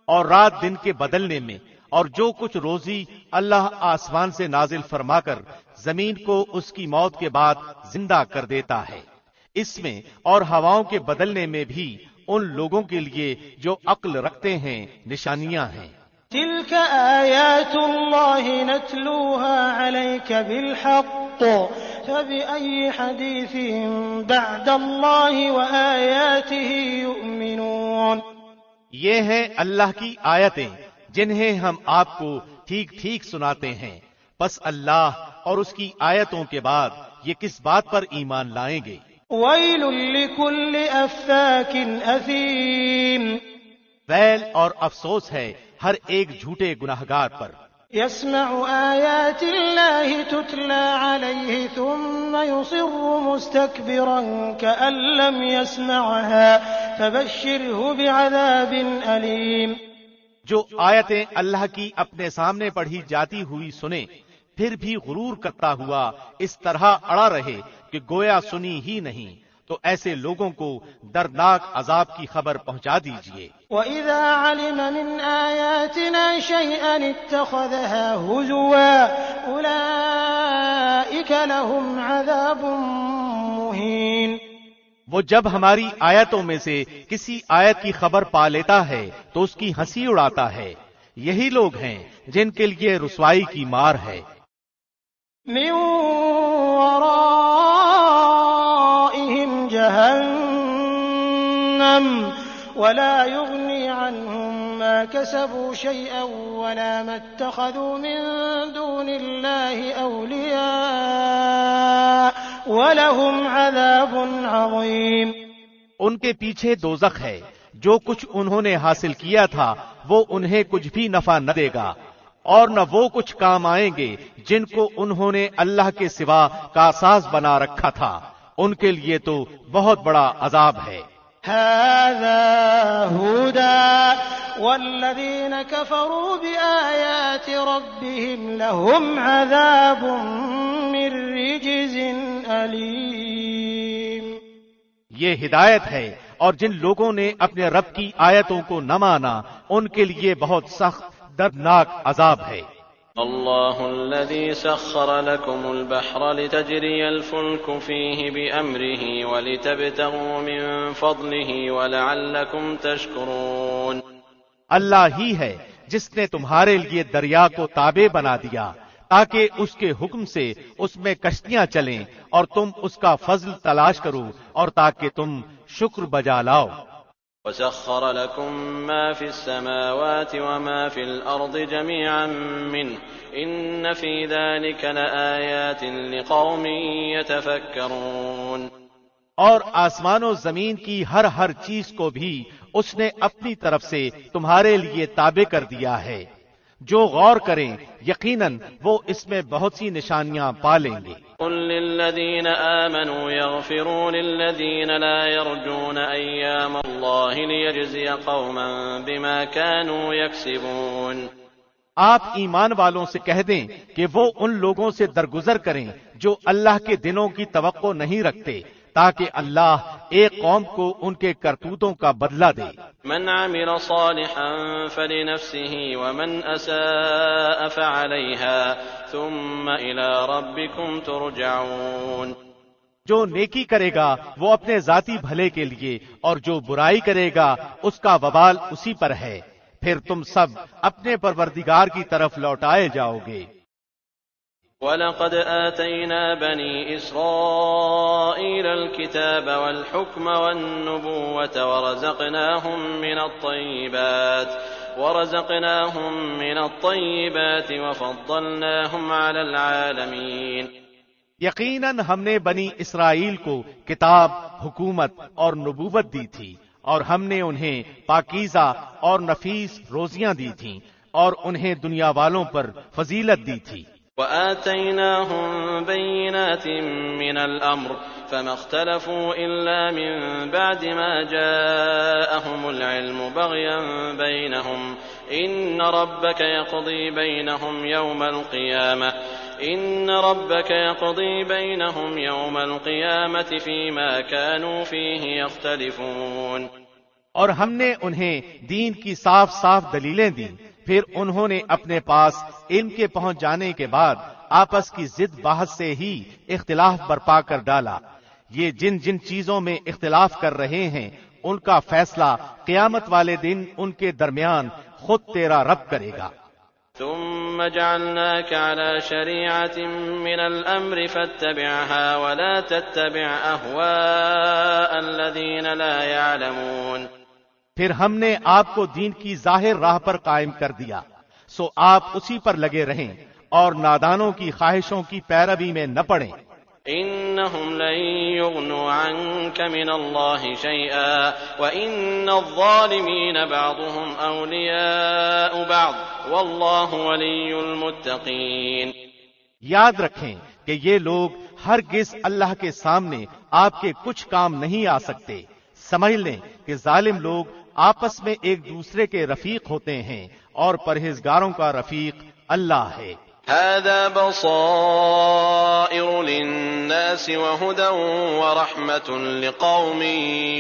اور رات دن کے بدلنے میں اور جو کچھ روزی اللہ آسمان سے نازل فرما کر زمین کو اس کی موت کے بعد زندہ کر دیتا ہے، اس میں اور ہواؤں کے بدلنے میں بھی ان لوگوں کے لیے جو عقل رکھتے ہیں نشانیاں ہیں۔ تلك آیات اللہ نتلوها علیک بالحق فبأي حدیث بعد اللہ وآیاته یؤمنون۔ یہ ہیں اللہ کی آیتیں جنہیں ہم آپ کو ٹھیک ٹھیک سناتے ہیں، بس اللہ اور اس کی آیتوں کے بعد یہ کس بات پر ایمان لائیں گے؟ ویل لکل افاک اثیم، ویل اور افسوس ہے ہر ایک جھوٹے گناہگار پر۔ يسمع آیات اللہ تتلى علیہ ثم يصر مستكبرا كأن لم يسمعها فبشرہ بعذاب علیم۔ جو آیتیں اللہ کی اپنے سامنے پڑھی جاتی ہوئی سنے پھر بھی غرور کرتا ہوا اس طرح اڑا رہے کہ گویا سنی ہی نہیں، تو ایسے لوگوں کو دردناک عذاب کی خبر پہنچا دیجیے۔ وَإِذَا عَلِمَ مِنْ آيَاتِنَا شَيْئًا اتَّخَذَهَا هُزُوًا أُولَئِكَ لَهُمْ عَذَابٌ مُهِينٌ۔ وہ جب ہماری آیتوں میں سے کسی آیت کی خبر پا لیتا ہے تو اس کی ہنسی اڑاتا ہے، یہی لوگ ہیں جن کے لیے رسوائی کی مار ہے۔ من ورائهم جہنم ولا يغني عنهم ما كسبوا شيئا ولا ما اتخذوا من دون الله أولياء وَلَهُمْ عَذَابٌ عَظِيمٌ۔ ان کے پیچھے دوزخ ہے، جو کچھ انہوں نے حاصل کیا تھا وہ انہیں کچھ بھی نفع نہ دے گا، اور نہ وہ کچھ کام آئیں گے جن کو انہوں نے اللہ کے سوا کاساز بنا رکھا تھا، ان کے لیے تو بہت بڑا عذاب ہے۔ هَذَا هُدًى وَالَّذِينَ كَفَرُوا بِآيَاتِ رَبِّهِمْ لَهُمْ عَذَابٌ مِّن رِّجْزٍ أَلِيمٌ۔ یہ ہدایت ہے، اور جن لوگوں نے اپنے رب کی آیتوں کو نہ مانا ان کے لیے بہت سخت دردناک عذاب ہے۔ اللہ الذي سخر لكم البحر لتجري الفلك فيه بأمره ولتبتغوا من فضله ولعلكم تشكرون۔ اللہ ہی ہے جس نے تمہارے لیے دریا کو تابع بنا دیا تاکہ اس کے حکم سے اس میں کشتیاں چلیں اور تم اس کا فضل تلاش کرو اور تاکہ تم شکر بجا لاؤ۔ وسخر لكم ما في السماوات وما في الأرض جميعا منه إن في ذلك لآيات لقوم يتفكرون۔ اور آسمان و زمین کی ہر چیز کو بھی اس نے اپنی طرف سے تمہارے لیے تابع کر دیا ہے، جو غور کریں یقیناً وہ اس میں بہت سی نشانیاں پا لیں گے۔ قل للذین آمنوا یغفروا للذین لا یرجون ایام اللہ لیجزی قوما بما كانوا یکسبون۔ آپ ایمان والوں سے کہہ دیں کہ وہ ان لوگوں سے درگزر کریں جو اللہ کے دنوں کی توقع نہیں رکھتے، تاکہ اللہ ایک قوم کو ان کے کرتوتوں کا بدلہ دے۔ من عمل صالحا فلنفسه ومن اساء فعليها ثم الى ربكم ترجعون۔ جو نیکی کرے گا وہ اپنے ذاتی بھلے کے لیے، اور جو برائی کرے گا اس کا وبال اسی پر ہے، پھر تم سب اپنے پروردگار کی طرف لوٹائے جاؤ گے۔ وَلَقَدْ آتَيْنَا بَنِي إِسْرَائِيلَ الْكِتَابَ وَالْحُكْمَ وَالنُّبُوَّةَ وَرَزَقْنَاهُمْ مِنَ الطَّيِّبَاتِ وَفَضَّلْنَاهُمْ عَلَى الْعَالَمِينَ۔ یقیناً ہم نے بنی اسرائیل کو کتاب، حکومت اور نبوت دی تھی، اور ہم نے انہیں پاکیزہ اور نفیس روزیاں دی تھیں، اور انہیں دنیا والوں پر فضیلت دی تھی۔ وَآتَيْنَاهُمْ بَيِّنَاتٍ مِّنَ الْأَمْرِ فَمَا اخْتَلَفُوا إِلَّا مِن بَعْدِ مَا جَاءَهُمُ الْعِلْمُ بَغْيًا بَيْنَهُمْ إِنَّ رَبَّكَ يَقْضِي بَيْنَهُمْ يَوْمَ الْقِيَامَةِ فِيمَا كَانُوا فِيهِ يَخْتَلِفُونَ۔ اور ہم نے انہیں دین کی صاف صاف دلیلیں دی، پھر انہوں نے اپنے پاس علم کے پہنچ جانے کے بعد آپس کی ضد بحث سے ہی اختلاف برپا کر ڈالا۔ یہ جن جن چیزوں میں اختلاف کر رہے ہیں ان کا فیصلہ قیامت والے دن ان کے درمیان خود تیرا رب کرے گا۔ ثم جعلناك على شريعة من الأمر فاتبعها ولا تتبع أهواء الذين لا يعلمون۔ پھر ہم نے آپ کو دین کی ظاہر راہ پر قائم کر دیا، سو آپ اسی پر لگے رہیں اور نادانوں کی خواہشوں کی پیروی میں نہ پڑیں۔ إنهم لن يغنوا عنك من الله شيئا وإن الظالمين بعضهم أولياء بعض والله ولي المتقين۔ یاد رکھیں کہ یہ لوگ ہرگز اللہ کے سامنے آپ کے کچھ کام نہیں آ سکتے۔ سمجھ لیں کہ ظالم لوگ آپس میں ایک دوسرے کے رفیق ہوتے ہیں، اور پرہیزگاروں کا رفیق اللہ ہے۔ هذا بصائر للناس وهدى ورحمة لقوم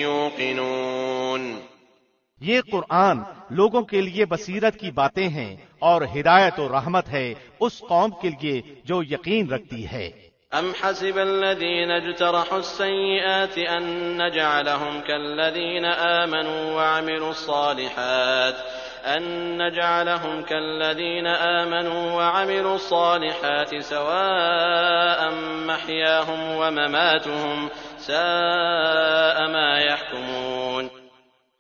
يوقنون۔ یہ قرآن لوگوں کے لیے بصیرت کی باتیں ہیں اور ہدایت و رحمت ہے اس قوم کے لیے جو یقین رکھتی ہے۔ أم حسب الذين اجترحوا السيئات أن نجعلهم كالذين آمنوا وعملوا الصالحات سواء محياهم ومماتهم ساء ما يحكمون۔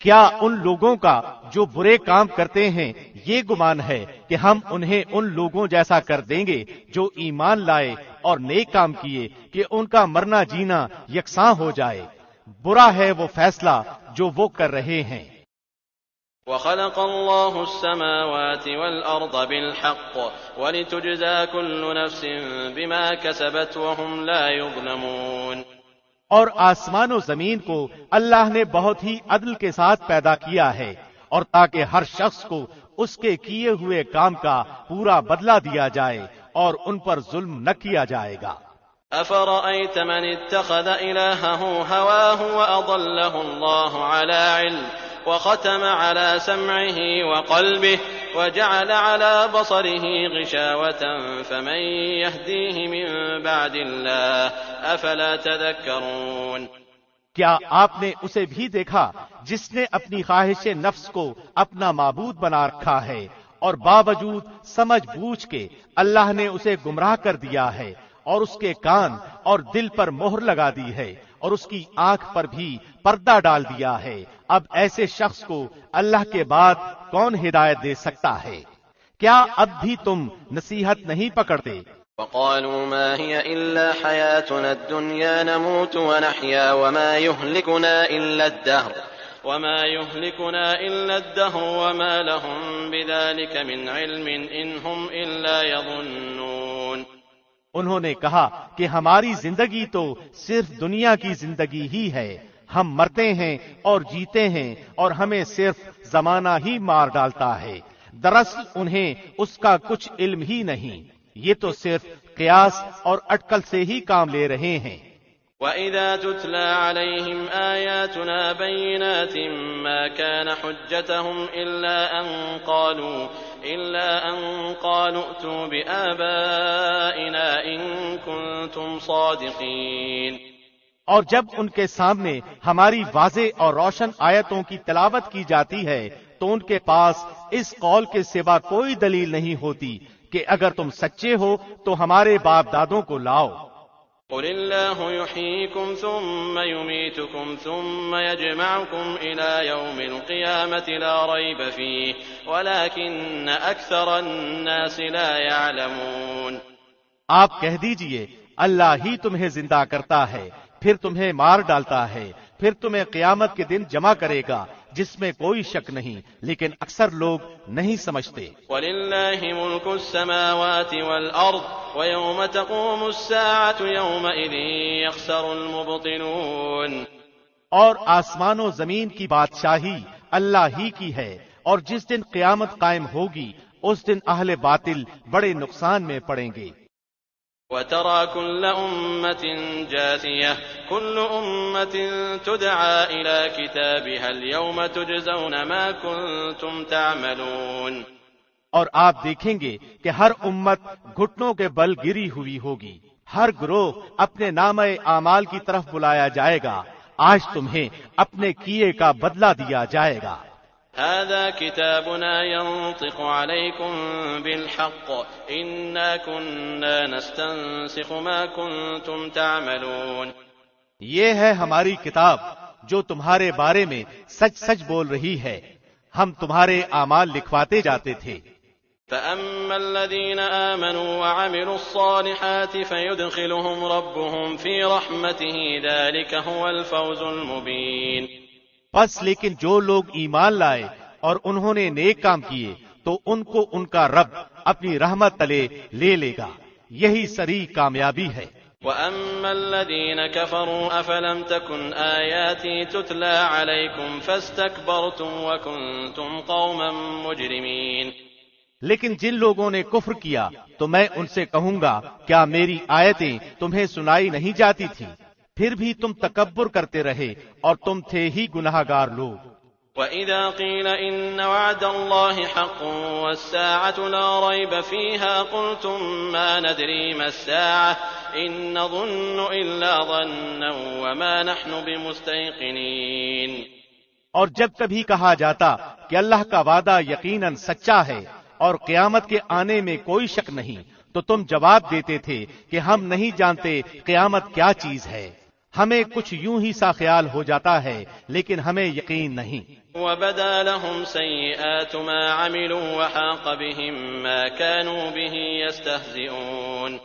کیا ان لوگوں کا جو برے کام کرتے ہیں یہ گمان ہے کہ ہم انہیں ان لوگوں جیسا کر دیں گے جو ایمان لائے اور نیک کام کیے کہ ان کا مرنا جینا یکساں ہو جائے؟ برا ہے وہ فیصلہ جو وہ کر رہے ہیں۔ وَخَلَقَ اللَّهُ السَّمَاوَاتِ وَالْأَرْضَ بِالْحَقِّ وَلِتُجْزَى كُلُّ نَفْسٍ بِمَا كَسَبَتْ وَهُمْ لَا يُظْلَمُونَ۔ اور آسمان و زمین کو اللہ نے بہت ہی عدل کے ساتھ پیدا کیا ہے، اور تاکہ ہر شخص کو اس کے کیے ہوئے کام کا پورا بدلہ دیا جائے اور ان پر ظلم نہ کیا جائے گا۔ أَفَرَأَيْتَ مَنِ اتَّخَذَ إِلَٰهَهُ هَوَاهُ وَأَضَلَّهُ اللَّهُ عَلَىٰ عِلْمٍ وختم على سمعه وقلبه وجعل على بصره غشاوة فمن يهديه من بعد الله أفلا تذكرون۔ کیا آپ نے اسے بھی دیکھا جس نے اپنی خواہش نفس کو اپنا معبود بنا رکھا ہے، اور باوجود سمجھ بوجھ کے اللہ نے اسے گمراہ کر دیا ہے، اور اس کے کان اور دل پر مہر لگا دی ہے، اور اس کی آنکھ پر بھی پردہ ڈال دیا ہے۔ اب ایسے شخص کو اللہ کے بعد کون ہدایت دے سکتا ہے؟ کیا اب بھی تم نصیحت نہیں پکڑتے؟ وقالوا ما هي إلا حياتنا الدنيا نموت ونحيا وما يهلكنا إلا الدهر وما لهم بذلك من علم إن هم إلا يظنون۔ انہوں نے کہا کہ ہماری زندگی تو صرف دنیا کی زندگی ہی ہے، ہم مرتے ہیں اور جیتے ہیں اور ہمیں صرف زمانہ ہی مار ڈالتا ہے، دراصل انہیں اس کا کچھ علم ہی نہیں، یہ تو صرف قیاس اور اٹکل سے ہی کام لے رہے ہیں۔ وَإِذَا تُتْلَى عَلَيْهِمْ آيَاتُنَا بَيِّنَاتٍ مَا كَانَ حُجَّتَهُمْ إِلَّا أَن قَالُوا ائْتُوا بِآبَائِنَا إِن كُنتُمْ صَادِقِينَ۔ اور جب ان کے سامنے ہماری واضح اور روشن آیتوں کی تلاوت کی جاتی ہے تو ان کے پاس اس قول کے سوا کوئی دلیل نہیں ہوتی کہ اگر تم سچے ہو تو ہمارے باپ دادوں کو لاؤ۔ قُلِ اللَّهُ يُحْيِيكُمْ ثُمَّ يُمِيتُكُمْ ثُمَّ يَجْمَعُكُمْ إِلَى يَوْمِ الْقِيَامَةِ لَا رَيْبَ فِيهِ وَلَكِنَّ أَكْثَرَ النَّاسِ لَا يَعْلَمُونَ۔ آپ کہہ دیجئے اللہ ہی تمہیں زندہ کرتا ہے، پھر تمہیں مار ڈالتا ہے، پھر تمہیں قیامت کے دن جمع کرے گا جس میں کوئی شک نہیں، لیکن اکثر لوگ نہیں سمجھتے۔ وَلِلَّهِ مُلْكُ السَّمَاوَاتِ وَالْأَرْضِ وَيَوْمَ تَقُومُ السَّاعَةُ يَوْمَئِذٍ يَخْسَرُ الْمُبْطِلُونَ۔ اور آسمان و زمین کی بادشاہی اللہ ہی کی ہے، اور جس دن قیامت قائم ہوگی اس دن اہل باطل بڑے نقصان میں پڑیں گے۔ وَتَرَى كُلَّ أُمَّةٍ جَاثِيَةً كُلُّ أُمَّةٍ تُدْعَى إِلَى كِتَابِهَا الْيَوْمَ تُجْزَوْنَ مَا كُنتُمْ تَعْمَلُونَ۔ اور آپ دیکھیں گے کہ ہر امت گھٹنوں کے بل گری ہوئی ہوگی، ہر گروہ اپنے نامہ اعمال کی طرف بلایا جائے گا، آج تمہیں اپنے کیے کا بدلہ دیا جائے گا۔ هذا كتابنا ينطق عليكم بالحق إنا كنا نستنسخ ما كنتم تعملون۔ یہ ہے ہماری کتاب جو تمہارے بارے میں سچ سچ بول رہی ہے، ہم تمہارے اعمال لکھواتے جاتے تھے۔ فَأَمَّا الَّذِينَ آمَنُوا وَعَمِلُوا الصَّالِحَاتِ فَيُدْخِلُهُمْ رَبُّهُمْ فِي رَحْمَتِهِ ذَلِكَ هُوَ الْفَوْزُ الْمُبِينُ۔ پس لیکن جو لوگ ایمان لائے اور انہوں نے نیک کام کیے تو ان کو ان کا رب اپنی رحمت تلے لے لے گا، یہی صریح کامیابی ہے۔ وَأَمَّا الَّذِينَ كَفَرُوا أَفَلَمْ تَكُنْ آيَاتِي تُتْلَى عَلَيْكُمْ فَاسْتَكْبَرْتُمْ وَكُنْتُمْ قَوْمًا مُجْرِمِينَ۔ لیکن جن لوگوں نے کفر کیا تو میں ان سے کہوں گا کیا میری آیتیں تمہیں سنائی نہیں جاتی تھی؟ پھر بھی تم تکبر کرتے رہے اور تم تھے ہی گناہگار لوگ۔ وَإِذَا قِيلَ إِنَّ وَعْدَ اللَّهِ حَقٌّ وَالسَّاعَةُ لَا رَيْبَ فِيهَا قُلْتُم مَّا نَدْرِي مَا السَّاعَةُ إِن نَّظُنُّ إِلَّا ظَنًّا وَمَا نَحْنُ بِمُسْتَيْقِنِينَ۔ اور جب کبھی کہا جاتا کہ اللہ کا وعدہ یقیناً سچا ہے اور قیامت کے آنے میں کوئی شک نہیں، تو تم جواب دیتے تھے کہ ہم نہیں جانتے قیامت کیا چیز ہے، ہمیں کچھ یوں ہی سا خیال ہو جاتا ہے لیکن ہمیں یقین نہیں۔ وَبَدَا لَهُمْ سَيِّئَاتُ مَا عَمِلُوا وَحَاقَ بِهِم مَّا كَانُوا بِهِ يَسْتَهْزِئُونَ۔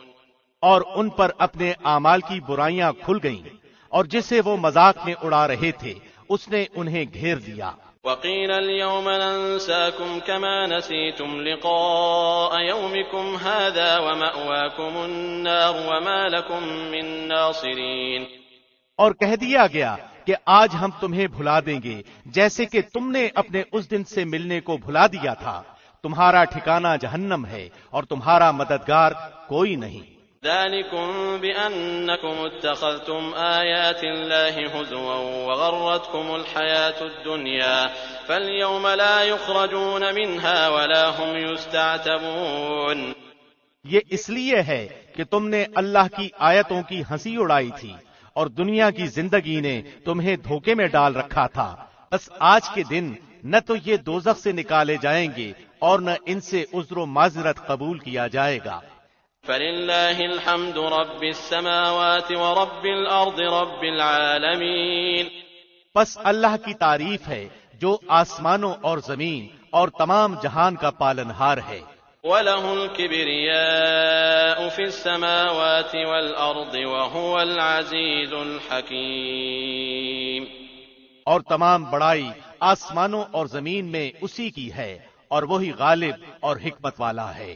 اور ان پر اپنے اعمال کی برائیاں کھل گئیں اور جسے وہ مذاق میں اڑا رہے تھے اس نے انہیں گھیر دیا۔ وَقِيلَ الْيَوْمَ نَنسَاكُمْ كَمَا نَسِيتُمْ لِقَاءَ يَوْمِكُمْ هَٰذَا وَمَأْوَاكُمُ النَّارُ وَمَا لَكُم مِّن نَّاصِرِينَ۔ اور کہہ دیا گیا کہ آج ہم تمہیں بھلا دیں گے جیسے کہ تم نے اپنے اس دن سے ملنے کو بھلا دیا تھا، تمہارا ٹھکانہ جہنم ہے اور تمہارا مددگار کوئی نہیں۔ ذَلِكُمْ بِأَنَّكُمُ اتَّخَذْتُمْ آيَاتِ اللَّهِ هُزُوًا وَغَرَّتْكُمُ الْحَيَاةُ الدُّنْيَا فَالْيَوْمَ لَا يُخْرَجُونَ مِنْهَا وَلَا هُمْ يُسْتَعْتَبُونَ۔ یہ اس لیے ہے کہ تم نے اللہ کی آیتوں کی ہنسی اڑائی تھی اور دنیا کی زندگی نے تمہیں دھوکے میں ڈال رکھا تھا، بس آج کے دن نہ تو یہ دوزخ سے نکالے جائیں گے اور نہ ان سے عذر و معذرت قبول کیا جائے گا۔ فَلِلَّهِ الْحَمْدُ رَبِّ السَّمَاوَاتِ وَرَبِّ الْأَرْضِ رَبِّ الْعَالَمِينَ۔ پس اللہ کی تعریف ہے جو آسمانوں اور زمین اور تمام جہان کا پالنہار ہے۔ وَلَهُ الْكِبْرِيَاءُ فِي السَّمَاوَاتِ وَالْأَرْضِ وَهُوَ الْعَزِيزُ الْحَكِيمُ۔ اور تمام بڑائی آسمانوں اور زمین میں اسی کی ہے اور وہی غالب اور حکمت والا ہے۔